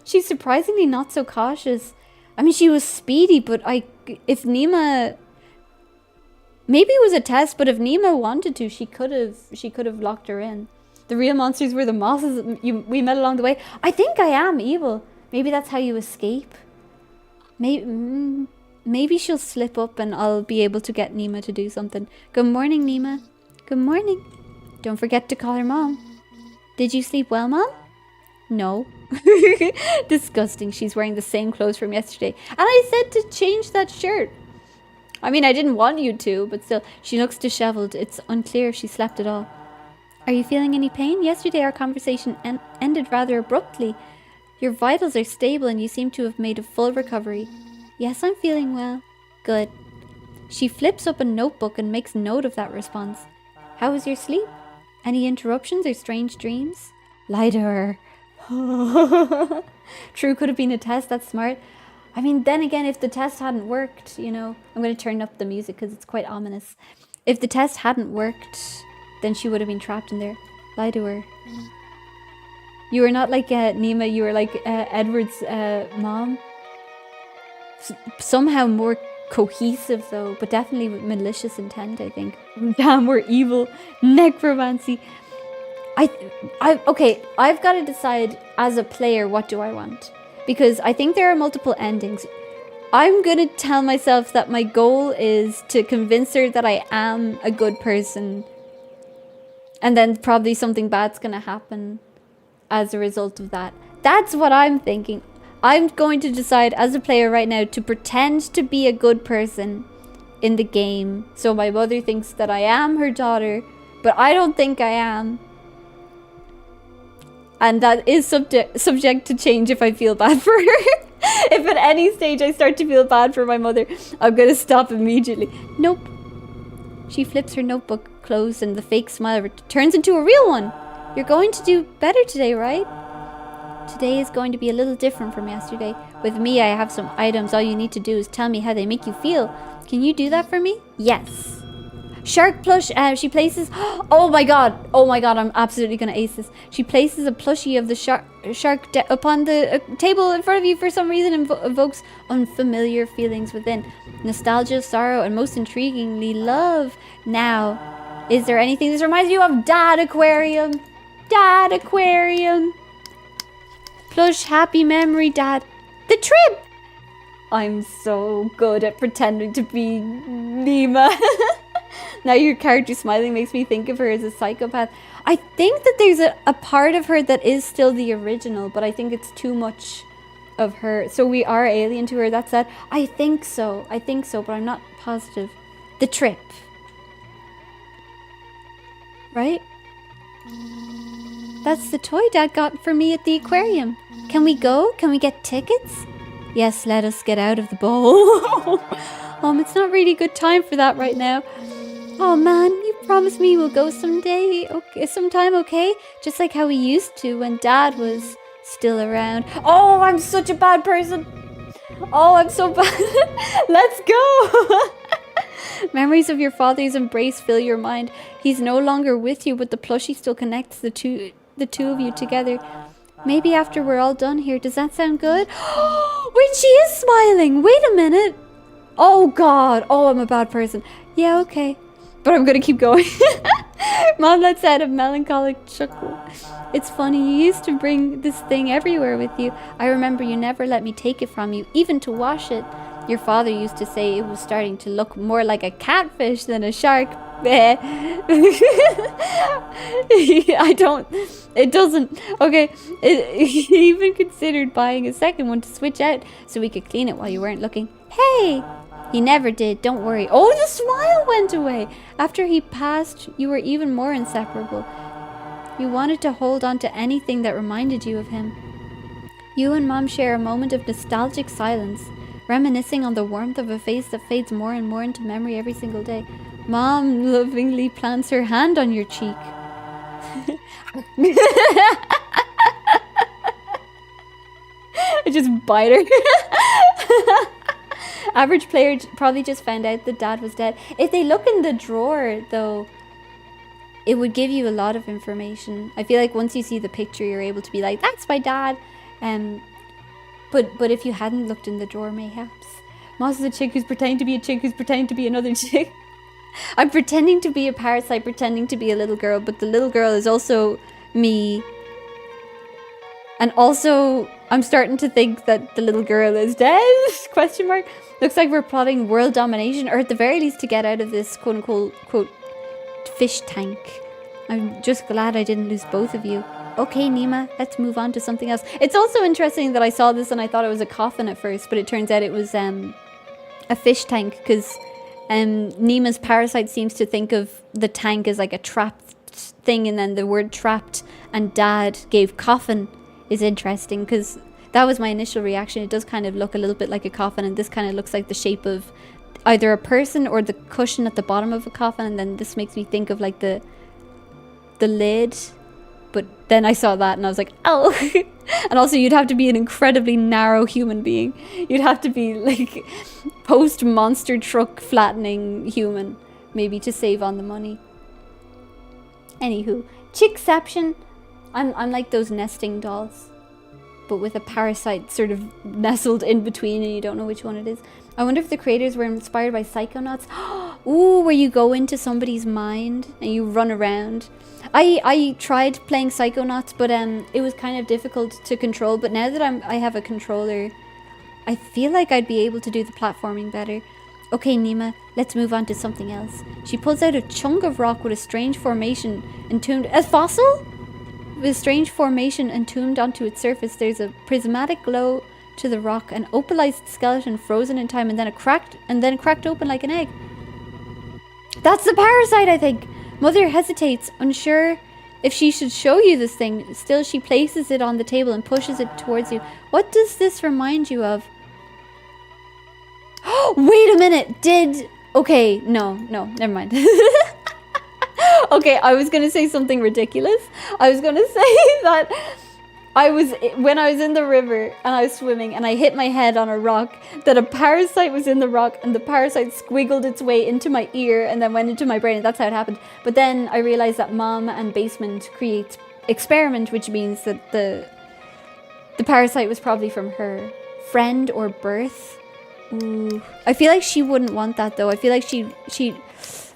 She's surprisingly not so cautious. I mean, she was speedy, but if Nima... Maybe it was a test, but if Nima wanted to, she could have locked her in. The real monsters were the mosses we met along the way. I think I am evil. Maybe that's how you escape. Maybe she'll slip up and I'll be able to get Nima to do something. Good morning, Nima. Good morning. Don't forget to call her mom. Did you sleep well, mom? No. Disgusting. She's wearing the same clothes from yesterday. And I said to change that shirt. I mean, I didn't want you to, but still. She looks disheveled. It's unclear if she slept at all. Are you feeling any pain? Yesterday our conversation ended rather abruptly. Your vitals are stable and you seem to have made a full recovery. Yes, I'm feeling well. Good. She flips up a notebook and makes note of that response. How was your sleep? Any interruptions or strange dreams? Lie to her. True, could have been a test. That's smart. I mean, then again, if the test hadn't worked, you know, I'm going to turn up the music because it's quite ominous. If the test hadn't worked, then she would have been trapped in there. Lie to her. You were not like Nima, you were like Edward's mom. Somehow more cohesive though, but definitely with malicious intent, I think. Damn, we're evil. Necromancy. Okay, I've got to decide as a player, what do I want? Because I think there are multiple endings. I'm gonna tell myself that my goal is to convince her that I am a good person. And then probably something bad's gonna happen as a result of that. That's what I'm thinking. I'm going to decide as a player right now to pretend to be a good person in the game. So my mother thinks that I am her daughter, but I don't think I am. And that is subject to change if I feel bad for her. If at any stage I start to feel bad for my mother, I'm gonna stop immediately. Nope. She flips her notebook closed and the fake smile turns into a real one. You're going to do better today, right? Today is going to be a little different from yesterday. With me, I have some items. All you need to do is tell me how they make you feel. Can you do that for me? Yes. Shark plush, she places... Oh my god, I'm absolutely gonna ace this. She places a plushie of the shark upon the table in front of you. For some reason evokes unfamiliar feelings within. Nostalgia, sorrow, and most intriguingly, love. Now, is there anything this reminds you of? Dad Aquarium. Dad Aquarium. Plush, happy memory, Dad. The trip! I'm so good at pretending to be Nima. Now your character smiling makes me think of her as a psychopath. I think that there's a part of her that is still the original, but I think it's too much of her. So we are alien to her, that's that. I think so, but I'm not positive. The trip. Right? That's the toy Dad got for me at the aquarium. Can we go? Can we get tickets? Yes, let us get out of the bowl. It's not really a good time for that right now. Oh man, you promised me we'll go someday, sometime, okay? Just like how we used to when Dad was still around. Oh, I'm such a bad person. Oh, I'm so bad. Let's go. Memories of your father's embrace fill your mind. He's no longer with you, but the plushie still connects the two of you together. Maybe after we're all done here, does that sound good? Wait, she is smiling. Wait a minute. Oh god. Oh, I'm a bad person. Yeah, okay. But I'm gonna keep going. Mom lets out a melancholic chuckle. It's funny, you used to bring this thing everywhere with you. I remember you never let me take it from you, even to wash it. Your father used to say it was starting to look more like a catfish than a shark. It doesn't. Okay, he even considered buying a second one to switch out so we could clean it while you weren't looking. Hey! He never did, don't worry. Oh, the smile went away. After he passed, you were even more inseparable. You wanted to hold on to anything that reminded you of him. You and Mom share a moment of nostalgic silence, reminiscing on the warmth of a face that fades more and more into memory every single day. Mom lovingly plants her hand on your cheek. I just bite her. Average player probably just found out that Dad was dead. If they look in the drawer, though, it would give you a lot of information. I feel like once you see the picture, you're able to be like, that's my dad. But if you hadn't looked in the drawer, mayhaps. Moss is a chick who's pretending to be a chick who's pretending to be another chick. I'm pretending to be a parasite, pretending to be a little girl, but the little girl is also me. And also, I'm starting to think that the little girl is dead? Question mark. Looks like we're plotting world domination, or at the very least to get out of this quote-unquote fish tank. I'm just glad I didn't lose both of you. Okay, Nima, let's move on to something else. It's also interesting that I saw this and I thought it was a coffin at first, but it turns out it was a fish tank, because Nima's parasite seems to think of the tank as like a trapped thing, and then the word trapped and Dad gave coffin is interesting, because that was my initial reaction. It does kind of look a little bit like a coffin, and this kind of looks like the shape of either a person or the cushion at the bottom of a coffin, and then this makes me think of like the lid. But then I saw that and I was like, oh. And also you'd have to be an incredibly narrow human being. You'd have to be like post monster truck flattening human, maybe, to save on the money. Anywho, chickception. I'm like those nesting dolls, but with a parasite sort of nestled in between and you don't know which one it is. I wonder if the creators were inspired by Psychonauts. Ooh, where you go into somebody's mind and you run around. I tried playing Psychonauts, but it was kind of difficult to control. But now that I have a controller, I feel like I'd be able to do the platforming better. Okay, Nima, let's move on to something else. She pulls out a chunk of rock with a strange formation entombed... A fossil? With a strange formation entombed onto its surface, there's a prismatic glow to the rock, an opalized skeleton frozen in time, and then cracked open like an egg. That's the parasite, I think. Mother hesitates, unsure if she should show you this thing. Still, she places it on the table and pushes it towards you. What does this remind you of? Wait a minute. Okay, no, never mind. Okay, I was gonna say something ridiculous. I was gonna say that when I was in the river and I was swimming and I hit my head on a rock, that a parasite was in the rock and the parasite squiggled its way into my ear and then went into my brain, and that's how it happened. But then I realized that mom and basement create experiment, which means that the parasite was probably from her friend or birth. Ooh. I feel like she wouldn't want that though. I feel like she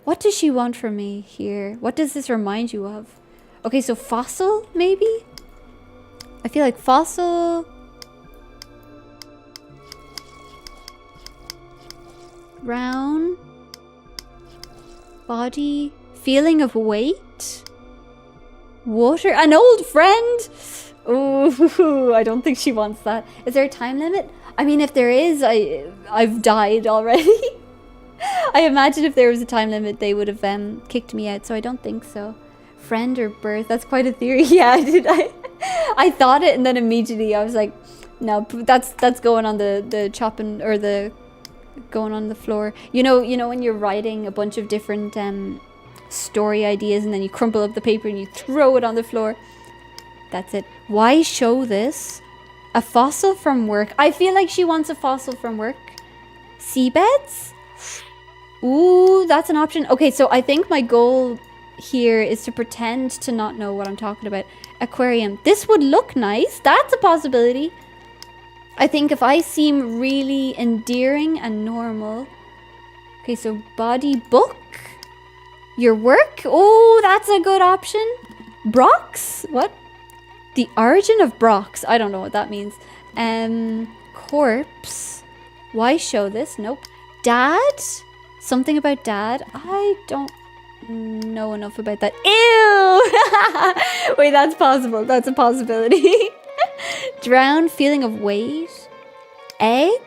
what does she want from me here? What does this remind you of? Okay, so fossil maybe? I feel like fossil. Brown. Body. Feeling of weight. Water. An old friend. Ooh, I don't think she wants that. Is there a time limit? I mean, if there is, I've died already. I imagine if there was a time limit, they would have kicked me out, so I don't think so. Friend or birth? That's quite a theory. Yeah, I thought it, and then immediately I was like, no, that's going on the chopping, or the going on the floor. You know when you're writing a bunch of different story ideas, and then you crumple up the paper and you throw it on the floor. That's it. Why show this? A fossil from work. I feel like she wants a fossil from work. Seabeds? Ooh, that's an option. Okay, so I think my goal here is to pretend to not know what I'm talking about. Aquarium. This would look nice. That's a possibility. I think if I seem really endearing and normal. Okay, so body, book. Your work? Oh, that's a good option. Brox? What? The origin of Brox. I don't know what that means. Corpse. Why show this? Nope. Dad? Something about dad? I don't know enough about that. Ew! Wait, that's possible. That's a possibility. Drown, feeling of weight. Egg?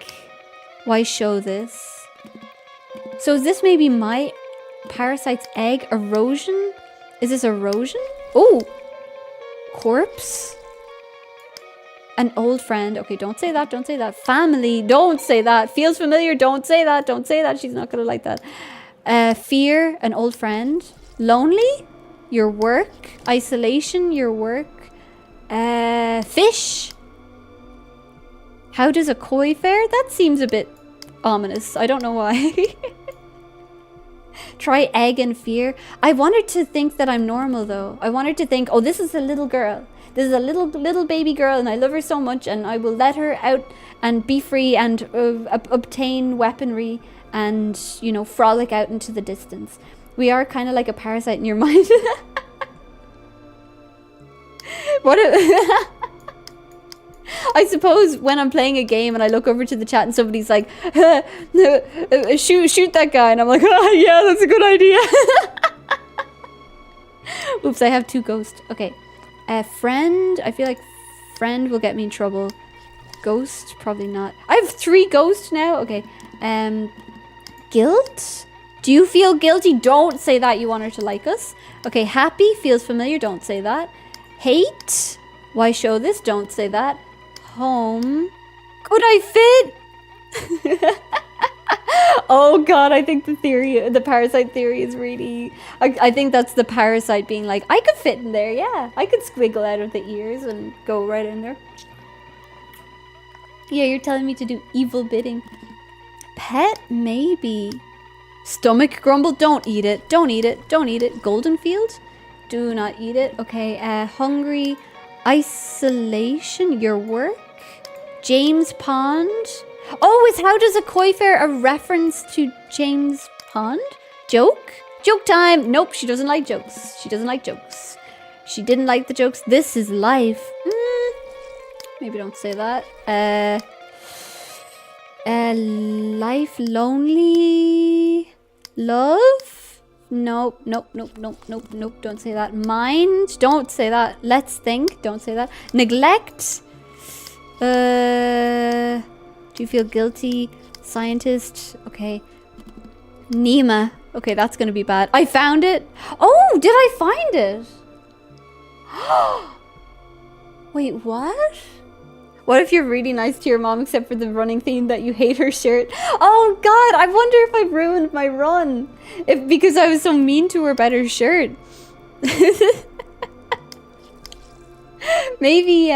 Why show this? So is this maybe my parasite's egg? Erosion? Is this erosion? Oh! Corpse? An old friend. Okay, don't say that. Don't say that. Family. Don't say that. Feels familiar. Don't say that. Don't say that. She's not going to like that. Fear. An old friend. Lonely. Your work. Isolation. Your work. Fish. How does a koi fare? That seems a bit ominous. I don't know why. Try egg and fear. I wanted to think that I'm normal though. I wanted to think, oh, this is a little girl. This is a little baby girl and I love her so much and I will let her out and be free and obtain weaponry and, you know, frolic out into the distance. We are kind of like a parasite in your mind. What I suppose when I'm playing a game and I look over to the chat and somebody's like, shoot that guy, and I'm like, oh, yeah, that's a good idea. Oops, I have 2 ghosts. Okay. Friend. I feel like friend will get me in trouble. Ghost, probably not. I have 3 ghosts now. Okay. Guilt? Do you feel guilty? Don't say that you want her to like us. Okay, happy, feels familiar. Don't say that. Hate? Why show this? Don't say that. Home. Could I fit? Oh god, I think the parasite theory is really... I think that's the parasite being like, I could fit in there, yeah. I could squiggle out of the ears and go right in there. Yeah, you're telling me to do evil bidding. Pet? Maybe. Stomach grumble? Don't eat it. Don't eat it. Don't eat it. Golden field? Do not eat it. Okay, hungry. Isolation? Your work? James Pond? Oh, is how does a koi fare a reference to James Pond? Joke? Joke time! Nope, she doesn't like jokes. She doesn't like jokes. She didn't like the jokes. This is life. Maybe don't say that. Life lonely. Love? Nope, nope, nope, nope, nope, nope. Don't say that. Mind? Don't say that. Let's think. Don't say that. Neglect? Do you feel guilty? Scientist? Okay. Nima. Okay, that's gonna be bad. I found it. Oh, did I find it? Wait, what? What if you're really nice to your mom except for the running theme that you hate her shirt? Oh god, I wonder if I ruined my run. Because I was so mean to her about her shirt. Maybe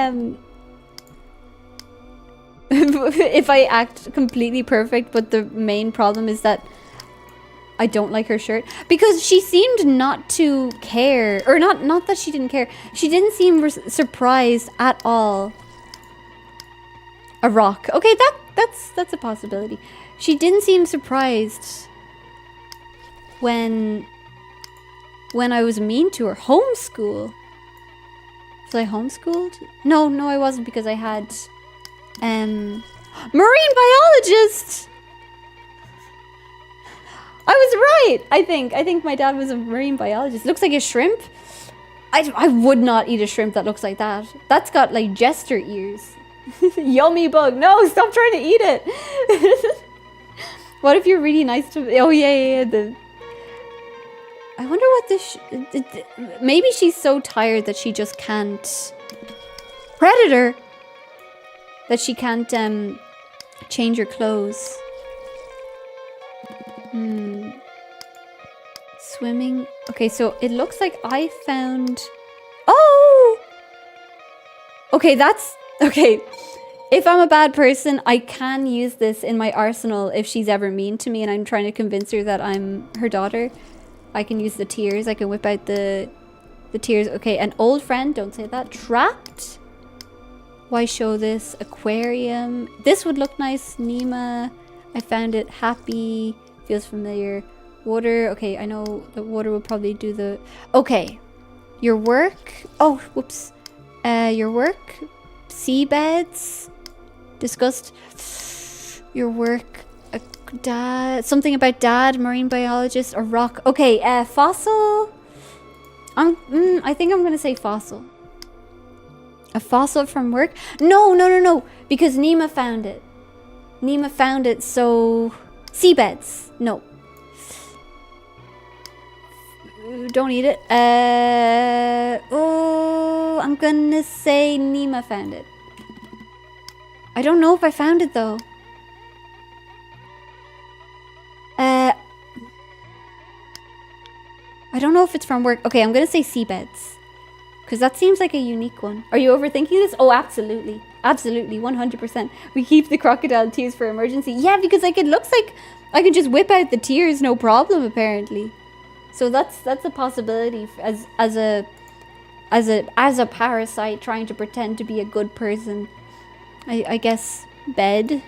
if I act completely perfect, but the main problem is that I don't like her shirt. Because she seemed not to care. Or not that she didn't care. She didn't seem surprised at all. A rock. Okay, that's a possibility. She didn't seem surprised when I was mean to her. Homeschool. Was I homeschooled? No, I wasn't, because I had marine biologist. I was right. I think my dad was a marine biologist. Looks like a shrimp. I would not eat a shrimp that looks like that. That's got like jester ears. Yummy bug. No, stop trying to eat it. What if you're really nice to... Oh, yeah. I wonder what this... Maybe she's so tired that she just can't... Predator! That she can't change her clothes. Swimming. Okay, so it looks like I found... Oh! Okay, that's... Okay, if I'm a bad person, I can use this in my arsenal if she's ever mean to me and I'm trying to convince her that I'm her daughter. I can use the tears. I can whip out the tears. Okay, an old friend. Don't say that. Trapped. Why show this? Aquarium. This would look nice. Nima. I found it. Happy. Feels familiar. Water. Okay, I know the water will probably do the... Okay. Your work. Oh, whoops. Your work. Seabeds. Discussed. Your work. Dad. Something about dad. Marine biologist. A rock. Okay, fossil. I think I'm gonna say fossil. A fossil from work? No. Because Nima found it. Nima found it, so... Seabeds. No. Don't eat it. Oh, I'm gonna say Nima found it. I don't know if I found it, though. I don't know if it's from work. Okay, I'm gonna say seabeds. Because that seems like a unique one. Are you overthinking this? Oh, absolutely. Absolutely, 100%. We keep the crocodile tears for emergency. Yeah, because like it looks like I can just whip out the tears, no problem, apparently. So that's a possibility as a parasite trying to pretend to be a good person. I guess bed,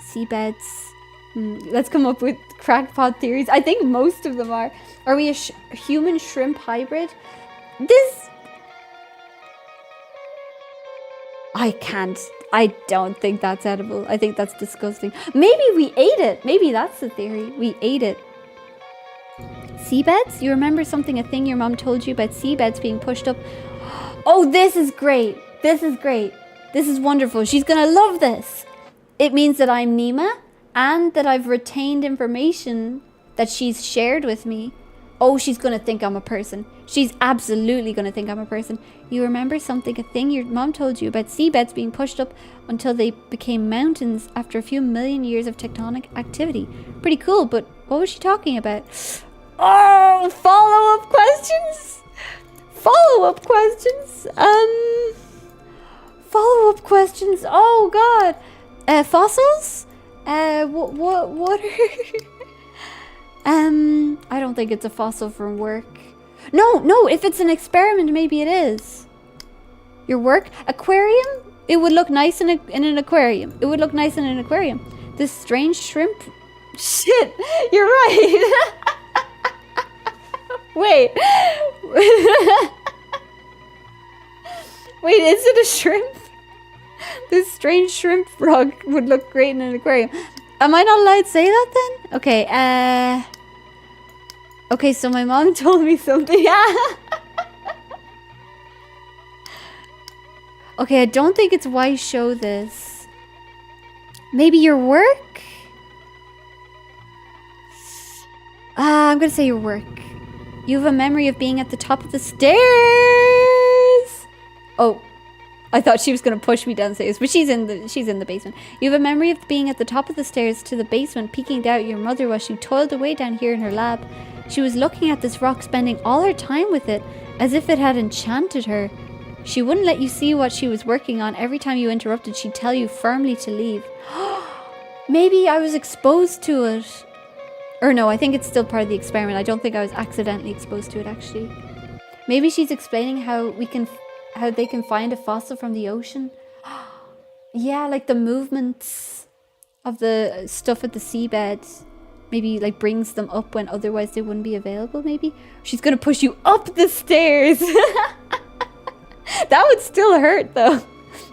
seabeds. Let's come up with crackpot theories. I think most of them are. Are we a human shrimp hybrid? This... I don't think that's edible. I think that's disgusting. Maybe we ate it. Maybe that's the theory. We ate it. Seabeds? You remember a thing your mom told you about seabeds being pushed up? Oh, this is great. This is great. This is wonderful. She's gonna love this. It means that I'm Nima and that I've retained information that she's shared with me. Oh, she's gonna think I'm a person. She's absolutely gonna think I'm a person. You remember a thing your mom told you about seabeds being pushed up until they became mountains after a few million years of tectonic activity. Pretty cool, but what was she talking about? Oh, follow-up questions? Follow-up questions? Follow-up questions. Oh, God. Fossils? What are... I don't think it's a fossil from work. No, if it's an experiment, maybe it is. Your work? Aquarium? It would look nice in an aquarium. It would look nice in an aquarium. This strange shrimp... Shit, you're right. Wait. Wait, is it a shrimp? This strange shrimp frog would look great in an aquarium. Am I not allowed to say that then? Okay, okay, so my mom told me something. Okay, I don't think it's why show this. Maybe your work? I'm gonna say your work. You have a memory of being at the top of the stairs. Oh, I thought she was gonna push me downstairs, but she's in the basement. You have a memory of being at the top of the stairs to the basement, peeking down at your mother while she toiled away down here in her lab. She was looking at this rock, spending all her time with it, as if it had enchanted her. She wouldn't let you see what she was working on. Every time you interrupted, she'd tell you firmly to leave. Maybe I was exposed to it. Or no, I think it's still part of the experiment. I don't think I was accidentally exposed to it, actually. Maybe she's explaining how they can find a fossil from the ocean. Yeah, like the movements of the stuff at the seabed. Maybe like brings them up when otherwise they wouldn't be available, maybe? She's gonna push you up the stairs! That would still hurt, though.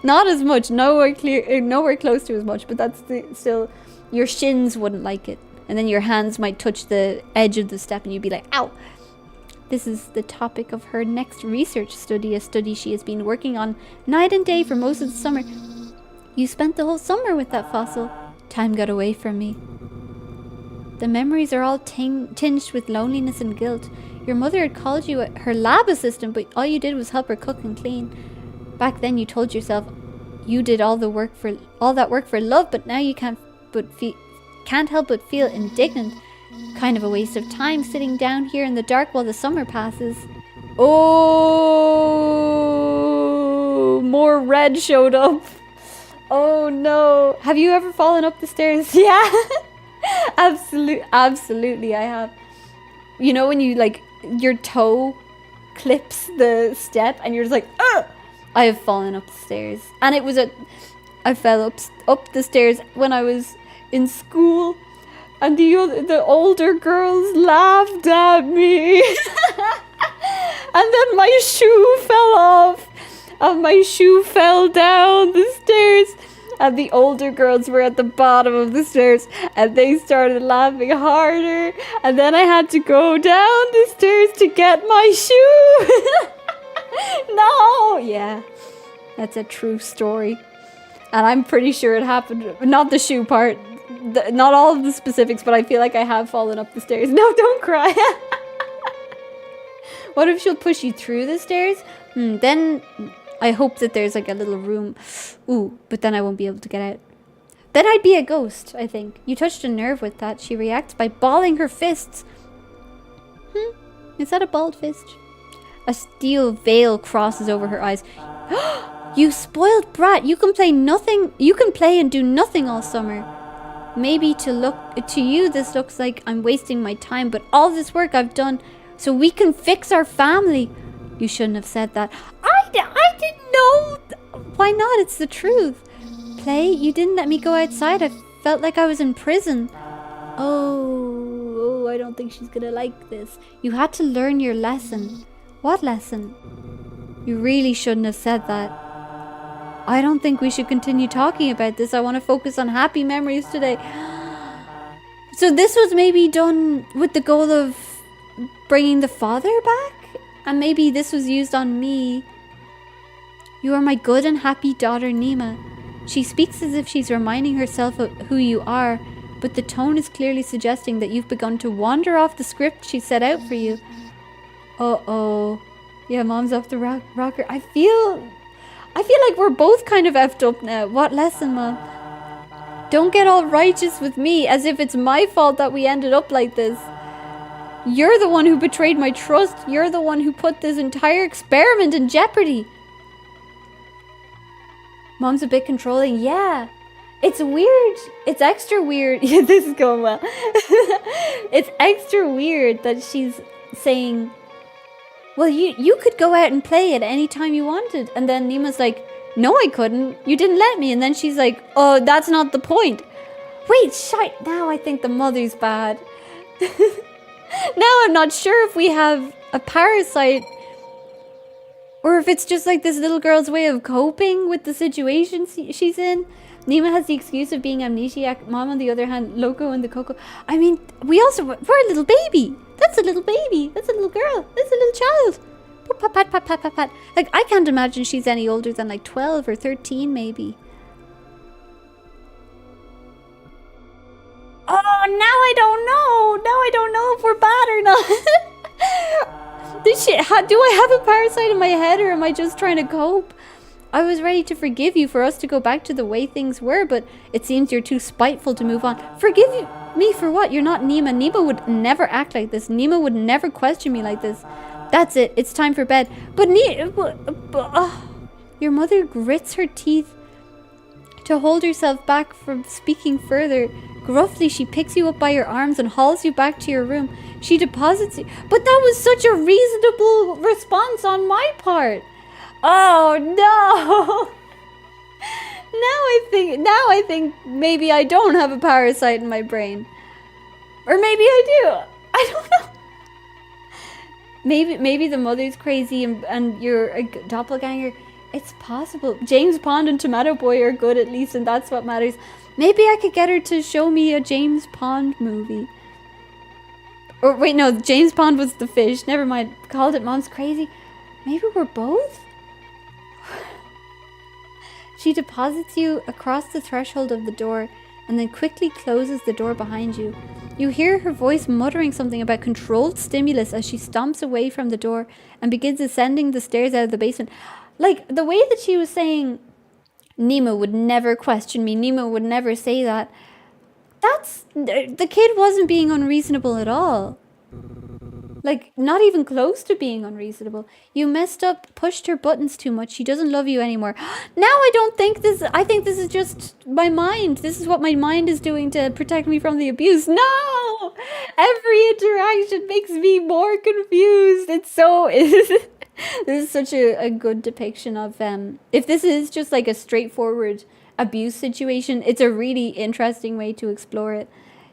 Not as much, nowhere close to as much, but that's still... Your shins wouldn't like it. And then your hands might touch the edge of the step and you'd be like, ow! This is the topic of her next research study, a study she has been working on night and day for most of the summer. You spent the whole summer with that fossil. Time got away from me. The memories are all tinged with loneliness and guilt. Your mother had called you her lab assistant, but all you did was help her cook and clean. Back then you told yourself you did all that work for love, but now you can't help but feel indignant. Kind of a waste of time sitting down here in the dark while the summer passes. Oh, more red showed up. Oh no. Have you ever fallen up the stairs? Yeah. Absolutely I have. You know when you like your toe clips the step and you're just like, ugh! I have fallen up the stairs. And it was I fell up the stairs when I was in school. And the older girls laughed at me. And then my shoe fell off. And my shoe fell down the stairs. And the older girls were at the bottom of the stairs. And they started laughing harder. And then I had to go down the stairs to get my shoe. No! Yeah. That's a true story. And I'm pretty sure it happened. Not the shoe part. Not all of the specifics, but I feel like I have fallen up the stairs. No, don't cry. What if she'll push you through the stairs? Then I hope that there's like a little room. Ooh, but then I won't be able to get out. Then I'd be a ghost, I think. You touched a nerve with that. She reacts by balling her fists. Is that a balled fist? A steel veil crosses over her eyes. You spoiled brat. You can play nothing. You can play and do nothing all summer. Maybe to you this looks like I'm wasting my time, but all this work I've done so we can fix our family. You shouldn't have said that. I didn't know. Why not? It's the truth. Play? You didn't let me go outside. I felt like I was in prison. Oh, I don't think she's gonna like this. You had to learn your lesson. What lesson? You really shouldn't have said that. I don't think we should continue talking about this. I want to focus on happy memories today. So this was maybe done with the goal of bringing the father back? And maybe this was used on me. You are my good and happy daughter, Nima. She speaks as if she's reminding herself of who you are, but the tone is clearly suggesting that you've begun to wander off the script she set out for you. Uh-oh. Yeah, mom's off the rocker. I feel like we're both kind of effed up now. What lesson, Mom? Don't get all righteous with me as if it's my fault that we ended up like this. You're the one who betrayed my trust. You're the one who put this entire experiment in jeopardy. Mom's a bit controlling. Yeah. It's weird. It's extra weird. Yeah, this is going well. It's extra weird that she's saying, well, you could go out and play at any time you wanted. And then Nima's like, no, I couldn't. You didn't let me. And then she's like, oh, that's not the point. Wait, shite. Now I think the mother's bad. Now I'm not sure if we have a parasite Or if it's just like this little girl's way of coping with the situation she's in. Nima has the excuse of being amnesiac. Mom, on the other hand, loco in the cocoa. I mean, we're a little baby. That's a little baby. That's a little girl. That's a little child. Pat, pat, pat, pat, pat, pat. Like, I can't imagine she's any older than like 12 or 13 maybe. Oh, now I don't know. Now I don't know if we're bad or not. Do I have a parasite in my head, or am I just trying to cope? I was ready to forgive you for us to go back to the way things were, but it seems you're too spiteful to move on. Forgive me for what? You're not Nima. Nima would never act like this. Nima would never question me like this. That's it. It's time for bed. But your mother grits her teeth to hold herself back from speaking further. Gruffly, she picks you up by your arms and hauls you back to your room. She deposits you. But that was such a reasonable response on my part. Oh no! Now I think maybe I don't have a parasite in my brain. Or maybe I do. I don't know. Maybe the mother's crazy and you're a doppelganger. It's possible. James Pond and Tomato Boy are good at least, and that's what matters. Maybe I could get her to show me a James Pond movie. Or wait, no, James Pond was the fish. Never mind. Called it Mom's crazy. Maybe we're both? She deposits you across the threshold of the door and then quickly closes the door behind you. You hear her voice muttering something about controlled stimulus as she stomps away from the door and begins ascending the stairs out of the basement. Like, the way that she was saying, Nima would never question me, Nima would never say that. The kid wasn't being unreasonable at all. Like, not even close to being unreasonable. You messed up, pushed her buttons too much. She doesn't love you anymore. Now I think this is just my mind. This is what my mind is doing to protect me from the abuse. No! Every interaction makes me more confused. This is such a good depiction of, if this is just like a straightforward abuse situation, it's a really interesting way to explore it.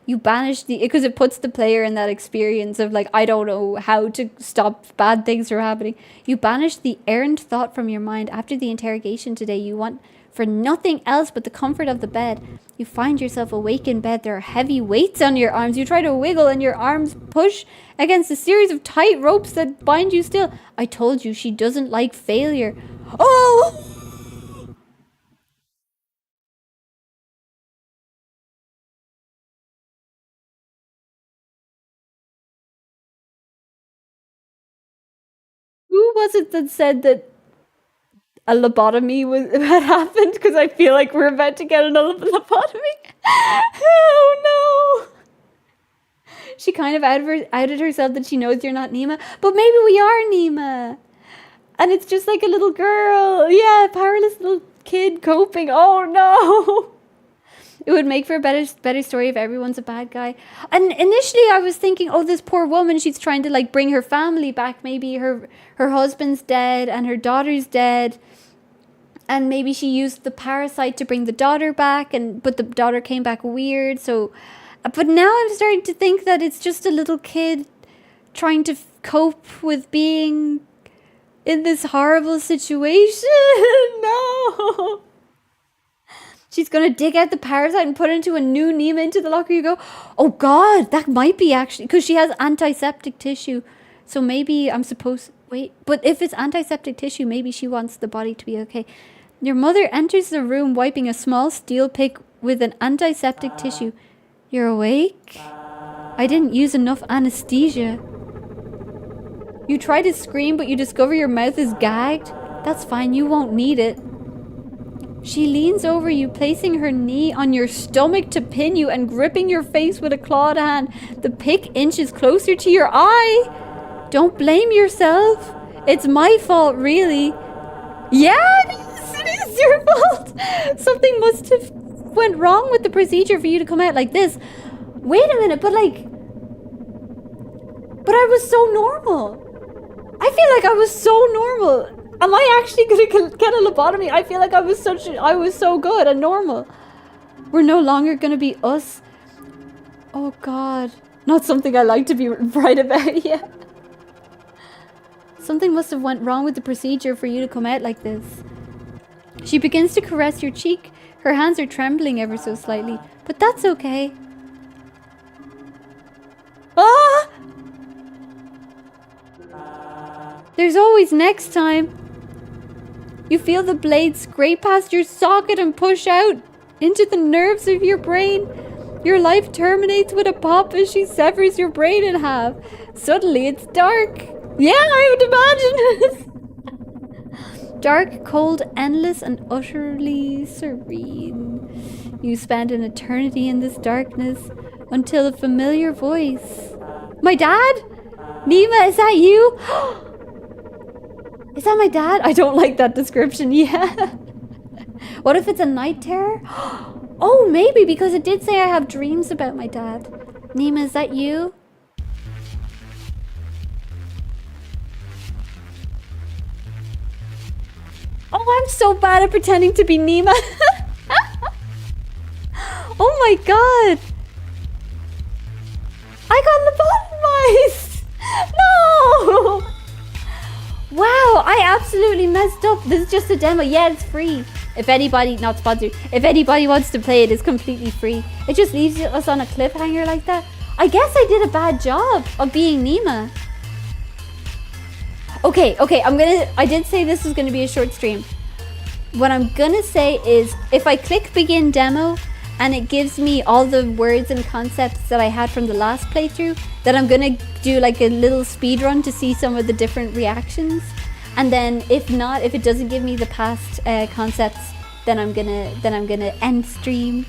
You banish because it puts the player in that experience of like, I don't know how to stop bad things from happening. You banish the errant thought from your mind. After the interrogation today, you want for nothing else but the comfort of the bed. You find yourself awake in bed. There are heavy weights on your arms. You try to wiggle and your arms push against a series of tight ropes that bind you still. I told you she doesn't like failure. Oh! Who was it that said that a lobotomy had happened? Because I feel like we're about to get another lobotomy. Oh no! She kind of outed herself that she knows you're not Nima, but maybe we are Nima, and it's just like a little girl. Yeah, powerless little kid coping. Oh no! It would make for a better story if everyone's a bad guy. And initially I was thinking, oh, this poor woman, she's trying to like bring her family back. Maybe her husband's dead and her daughter's dead. And maybe she used the parasite to bring the daughter back, but the daughter came back weird. So, but now I'm starting to think that it's just a little kid trying to cope with being in this horrible situation. No. She's going to dig out the parasite and put it into a new Nima into the locker. You go, oh God, that might be actually, because she has antiseptic tissue. So maybe I'm supposed, wait, but if it's antiseptic tissue, maybe she wants the body to be okay. Your mother enters the room wiping a small steel pick with an antiseptic tissue. You're awake? I didn't use enough anesthesia. You try to scream, but you discover your mouth is gagged. That's fine, you won't need it. She leans over you, placing her knee on your stomach to pin you and gripping your face with a clawed hand. The pick inches closer to your eye. Don't blame yourself. It's my fault, really. Yeah, it is your fault. Something must have went wrong with the procedure for you to come out like this. Wait a minute, but I was so normal. I feel like I was so normal. Am I actually gonna get a lobotomy? I feel like I was so good and normal. We're no longer gonna be us. Oh God. Not something I like to be right about yet. Something must have went wrong with the procedure for you to come out like this. She begins to caress your cheek. Her hands are trembling ever so slightly, but that's okay. Ah! There's always next time. You feel the blade scrape past your socket and push out into the nerves of your brain. Your life terminates with a pop as she severs your brain in half. Suddenly it's dark. Yeah, I would imagine. Dark, cold, endless, and utterly serene. You spend an eternity in this darkness until a familiar voice. My dad? Nima, is that you? Is that my dad? I don't like that description. Yeah. What if it's a night terror? Oh, maybe, because it did say I have dreams about my dad. Nima, is that you? Oh, I'm so bad at pretending to be Nima. Oh my god. I got lobotomized. No. Wow, I absolutely messed up. This is just a demo. Yeah, it's free. If anybody, not sponsored, if anybody wants to play it, it's completely free. It just leaves us on a cliffhanger like that. I guess I did a bad job of being Nima. Okay, I did say this was gonna be a short stream. What I'm gonna say is, if I click begin demo and it gives me all the words and concepts that I had from the last playthrough, then I'm gonna do like a little speed run to see some of the different reactions. And then if not, if it doesn't give me the past concepts, then I'm gonna end stream.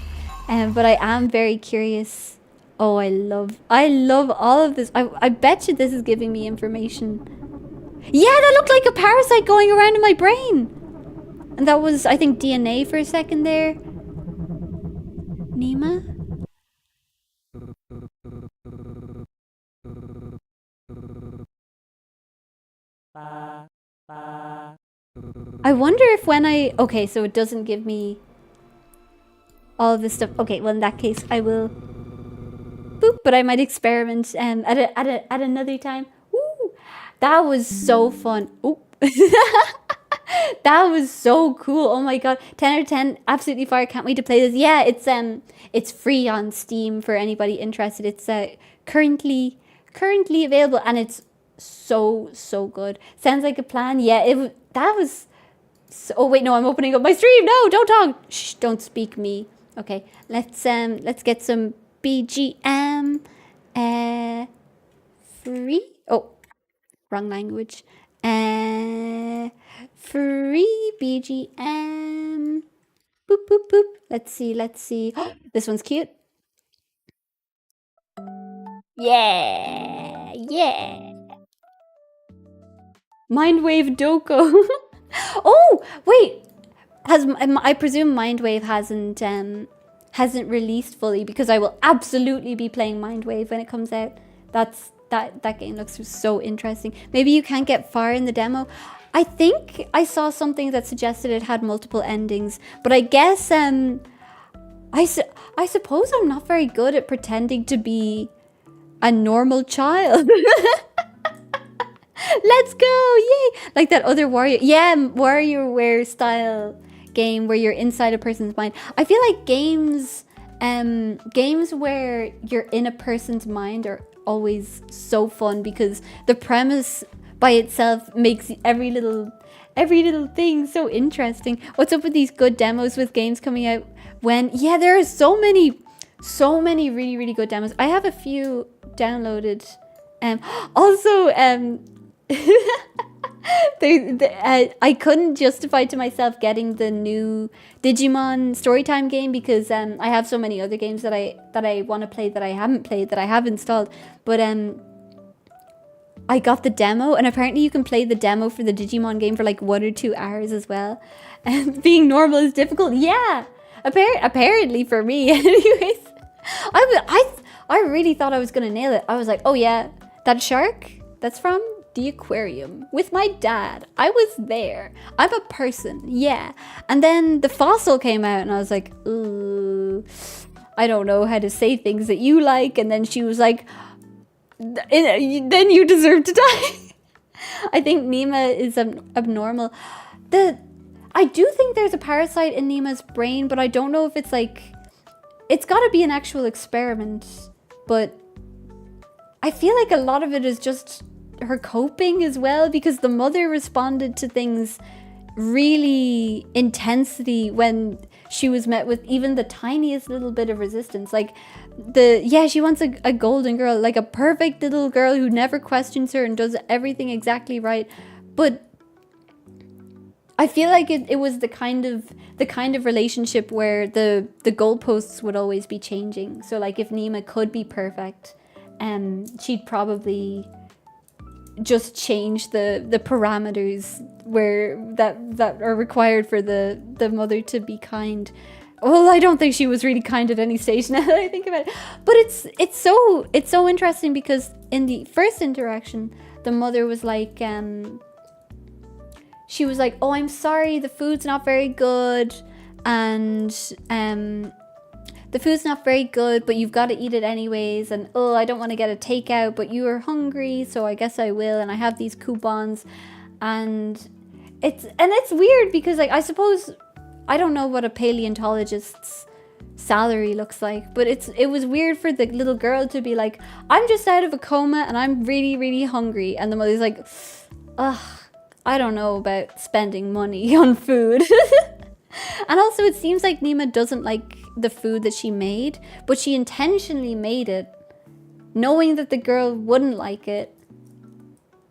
But I am very curious. Oh, I love all of this. I bet you this is giving me information. Yeah, that looked like a parasite going around in my brain. And that was, I think, DNA for a second there. Nima? I wonder if when I... Okay, so it doesn't give me all of this stuff. Okay, well, in that case, I will... Boop, but I might experiment at another time. Ooh, that was so fun. Ooh. That was so cool. Oh my god. 10 out of 10. Absolutely fire. Can't wait to play this. Yeah, it's free on Steam for anybody interested. It's currently available and it's so good. Sounds like a plan. Yeah, that was so, oh wait, no, I'm opening up my stream. No, don't talk. Shh, don't speak me. Okay. Let's get some BGM free. Oh, wrong language. Free BGM. Boop, boop, boop. Let's see. This one's cute. Yeah. Mindwave Doko. Oh, wait. I presume Mindwave hasn't released fully, because I will absolutely be playing Mindwave when it comes out. That game looks so interesting. Maybe you can't get far in the demo. I think I saw something that suggested it had multiple endings, but I guess I suppose I'm not very good at pretending to be a normal child. Let's go, yay! Like that other WarioWare style game where you're inside a person's mind. I feel like games where you're in a person's mind are always so fun, because the premise by itself makes every little thing so interesting. What's up with these good demos with games coming out when... Yeah, there are so many really good demos. I have a few downloaded. Also, I couldn't justify to myself getting the new Digimon Storytime game, because I have so many other games that I want to play that I haven't played, that I have installed. But I got the demo, and apparently you can play the demo for the Digimon game for like 1 or 2 hours as well. And being normal is difficult. Yeah, apparently for me. Anyways, I really thought I was gonna nail it. I was like, oh yeah, that shark, that's from the aquarium with my dad. I was there. I'm a person. Yeah. And then the fossil came out and I was like, ooh, I don't know how to say things that you like. And then she was like, then you deserve to die. I think Nima is abnormal. I do think there's a parasite in Nima's brain, but I don't know if it's like, it's got to be an actual experiment. But I feel like a lot of it is just her coping as well, because the mother responded to things really intensely when she was met with even the tiniest little bit of resistance. Like she wants a golden girl, like a perfect little girl who never questions her and does everything exactly right. But I feel like it was the kind of relationship where the goalposts would always be changing. So like if Nima could be perfect, she'd probably just change the parameters where that are required for the mother to be kind. Well, I don't think she was really kind at any stage now that I think about it. But it's so interesting, because in the first interaction, the mother was like, she was like, "Oh, I'm sorry, the food's not very good, and the food's not very good, but you've got to eat it anyways. And oh, I don't want to get a takeout, but you are hungry, so I guess I will. And I have these coupons." And it's weird because, like, I suppose I don't know what a paleontologist's salary looks like, but it was weird for the little girl to be like, "I'm just out of a coma and I'm really, really hungry." And the mother's like, "Ugh, I don't know about spending money on food." And also it seems like Nima doesn't like the food that she made, but she intentionally made it knowing that the girl wouldn't like it,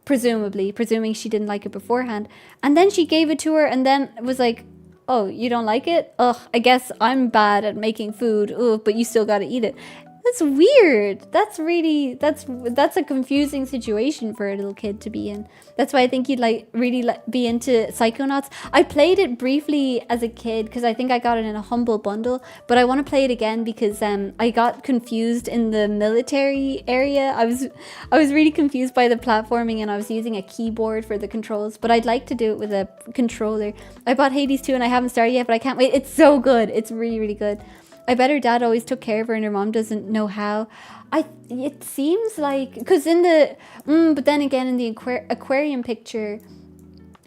presuming she didn't like it beforehand. And then she gave it to her and then was like, "Oh, you don't like it? Ugh, I guess I'm bad at making food. Ugh, but you still gotta eat it." That's weird. That's a confusing situation for a little kid to be in. That's why I think you'd really be into Psychonauts. I played it briefly as a kid because I think I got it in a Humble Bundle, but I want to play it again because I got confused in the military area. I was really confused by the platforming, and I was using a keyboard for the controls, but I'd like to do it with a controller. I bought Hades 2 and I haven't started yet, but I can't wait. It's so good. It's really, really good. I bet her dad always took care of her and her mom doesn't know how. It seems like, because in the, but then again in the aquarium picture,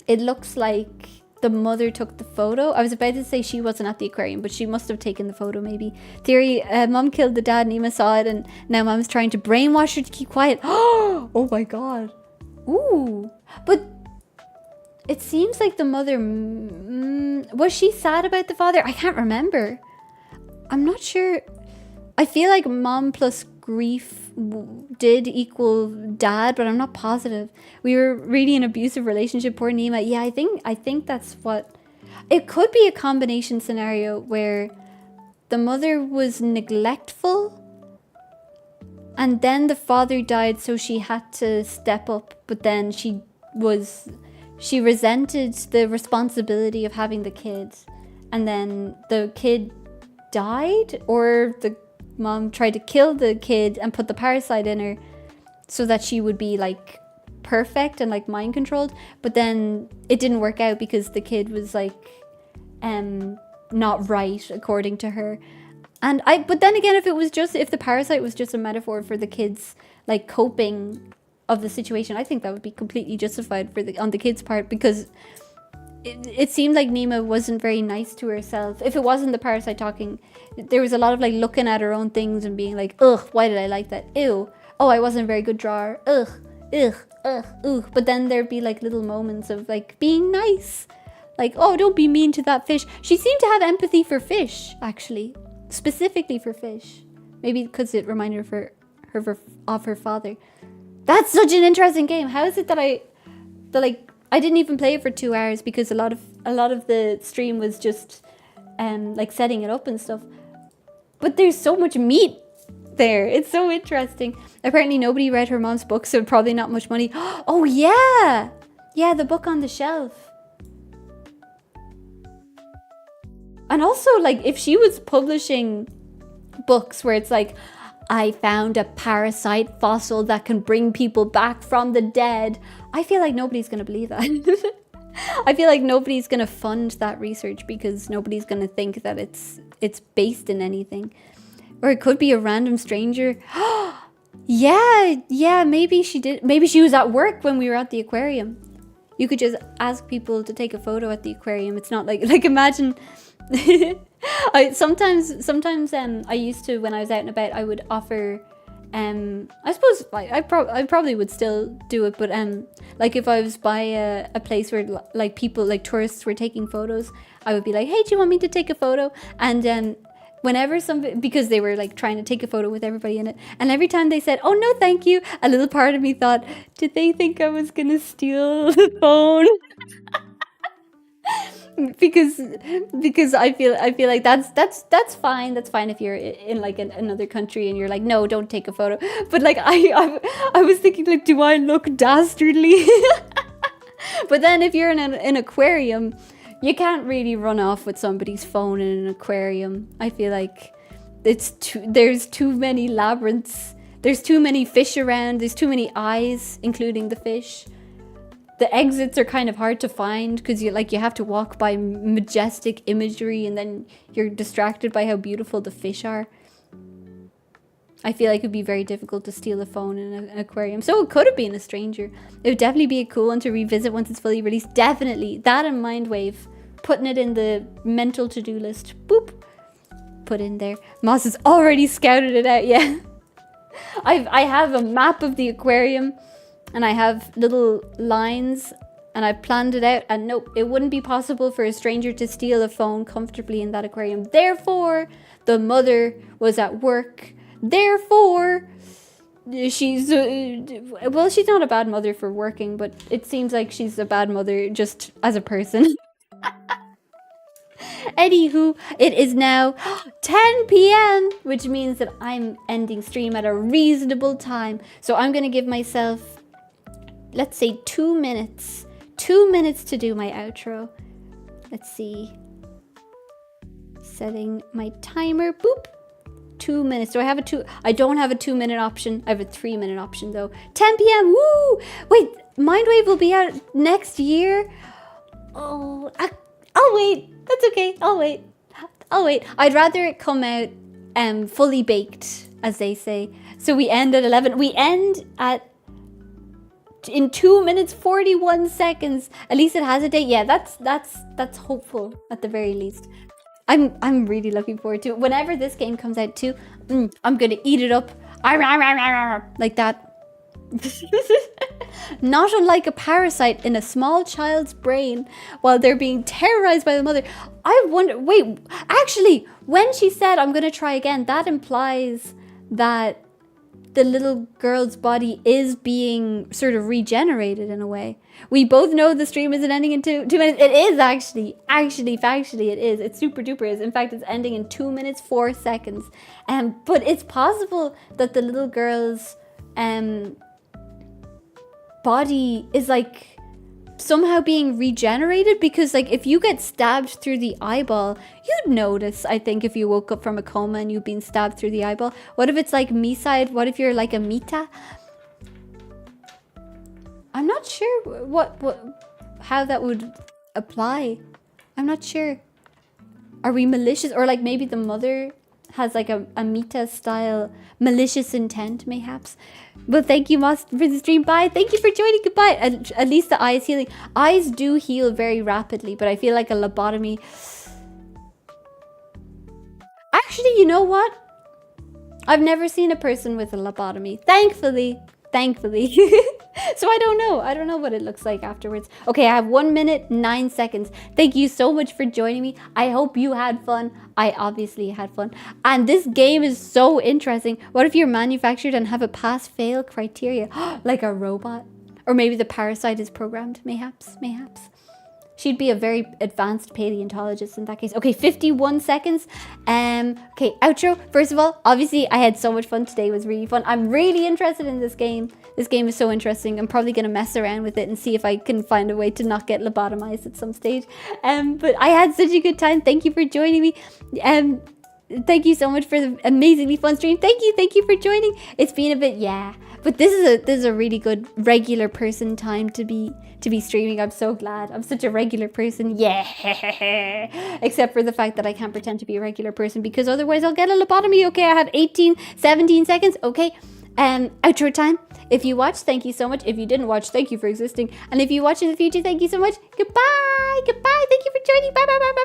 it looks like the mother took the photo. I was about to say she wasn't at the aquarium, but she must have taken the photo maybe. Theory, mom killed the dad, Nima saw it, and now mom's trying to brainwash her to keep quiet. Oh my god. Ooh. But it seems like the mother, was she sad about the father? I can't remember. I'm not sure. I feel like mom plus grief did equal dad, but I'm not positive. We were really in an abusive relationship, poor Nima. Yeah, I think that's what it could be, a combination scenario where the mother was neglectful and then the father died, so she had to step up, but then she resented the responsibility of having the kid, and then the kid died, or the mom tried to kill the kid and put the parasite in her so that she would be like perfect and like mind controlled, but then it didn't work out because the kid was like not right according to her. But then again, if the parasite was just a metaphor for the kids like coping of the situation, I think that would be completely justified on the kid's part, because it seemed like Nima wasn't very nice to herself. If it wasn't the parasite talking, there was a lot of like looking at her own things and being like, "Ugh, why did I like that? Ew. Oh, I wasn't a very good drawer. Ugh, ugh, ugh, ugh." But then there'd be like little moments of like being nice. Like, "Oh, don't be mean to that fish." She seemed to have empathy for fish, actually. Specifically for fish. Maybe because it reminded her of her father. That's such an interesting game. How is it that I didn't even play it for 2 hours because a lot of the stream was just like setting it up and stuff. But there's so much meat there. It's so interesting. Apparently nobody read her mom's book, so probably not much money. Oh yeah. Yeah, the book on the shelf. And also, like, if she was publishing books where it's like, "I found a parasite fossil that can bring people back from the dead," I feel like nobody's going to believe that. I feel like nobody's going to fund that research because nobody's going to think that it's based in anything. Or it could be a random stranger. Yeah, maybe she did. Maybe she was at work when we were at the aquarium. You could just ask people to take a photo at the aquarium. It's not like imagine. I sometimes I used to, when I was out and about, I would offer I suppose I probably would still do it, but like if I was by a place where like people, like tourists, were taking photos, I would be like, hey, do you want me to take a photo? And whenever somebody, because they were like trying to take a photo with everybody in it, and every time they said, oh no thank you, a little part of me thought, did they think I was gonna steal the phone? because I feel like that's fine. That's fine if you're in like another country and you're like, no, don't take a photo. But like I was thinking, like, do I look dastardly? But then if you're in an aquarium, you can't really run off with somebody's phone in an aquarium. I feel like there's too many labyrinths. There's too many fish around. There's too many eyes, including the fish. The exits are kind of hard to find because you have to walk by majestic imagery, and then you're distracted by how beautiful the fish are. I feel like it'd be very difficult to steal a phone in an aquarium. So it could have been a stranger. It would definitely be a cool one to revisit once it's fully released. Definitely. That and Mindwave. Putting it in the mental to-do list. Boop. Put in there. Moss has already scouted it out. Yeah. I have a map of the aquarium. And I have little lines, and I planned it out, and nope, it wouldn't be possible for a stranger to steal a phone comfortably in that aquarium. Therefore, the mother was at work. Therefore, she's she's not a bad mother for working, but it seems like she's a bad mother just as a person. Anywho, it is now 10 p.m, which means that I'm ending stream at a reasonable time. So I'm gonna give myself, let's say, 2 minutes. 2 minutes to do my outro. Let's see. Setting my timer. Boop. 2 minutes. Do I have a two? I don't have a 2 minute option. I have a 3 minute option though. 10 p.m. Woo! Wait, Mindwave will be out next year. Oh, I'll wait. That's okay. I'll wait. I'd rather it come out fully baked, as they say. So we end at 11. We end in 2 minutes 41 seconds. At least it has a date. Yeah, that's hopeful at the very least. I'm really looking forward to it. Whenever this game comes out too, I'm gonna eat it up like that. Not unlike a parasite in a small child's brain while they're being terrorized by the mother. I wonder, wait, actually, when she said I'm gonna try again, that implies that the little girl's body is being sort of regenerated in a way. We both know the stream isn't ending in 2 minutes. It is actually, factually, it is. It's super duper is. In fact, it's ending in 2 minutes 4 seconds. But it's possible that the little girl's body is like somehow being regenerated, because like if you get stabbed through the eyeball, you'd notice, I think, if you woke up from a coma and you've been stabbed through the eyeball. What if it's like me-side? What if you're like a Mita? I'm not sure how that would apply. I'm not sure. Are we malicious? Or like maybe the mother has like a Mita style malicious intent, mayhaps. But thank you, Moss, for the stream. Bye. Thank you for joining. Goodbye. At least the eye is healing. Eyes do heal very rapidly, but I feel like a lobotomy. Actually, you know what? I've never seen a person with a lobotomy. Thankfully. So I don't know. I don't know what it looks like afterwards. Okay, I have 1 minute 9 seconds. Thank you so much for joining me. I hope you had fun. I obviously had fun. And this game is so interesting. What if you're manufactured and have a pass-fail criteria? Like a robot? Or maybe the parasite is programmed. Mayhaps. She'd be a very advanced paleontologist in that case. Okay, 51 seconds. Okay, outro. First of all, obviously, I had so much fun today. It was really fun. I'm really interested in this game. This game is so interesting. I'm probably going to mess around with it and see if I can find a way to not get lobotomized at some stage. But I had such a good time. Thank you for joining me. Thank you so much for the amazingly fun stream. Thank you for joining. It's been a bit, yeah. But this is a really good regular person time to be streaming. I'm so glad. I'm such a regular person. Yeah. Except for the fact that I can't pretend to be a regular person because otherwise I'll get a lobotomy. Okay, I have 17 seconds. Okay. Outro time. If you watched, thank you so much. If you didn't watch, thank you for existing. And if you watch in the future, thank you so much. Goodbye. Goodbye. Thank you for joining. Bye, bye, bye, bye.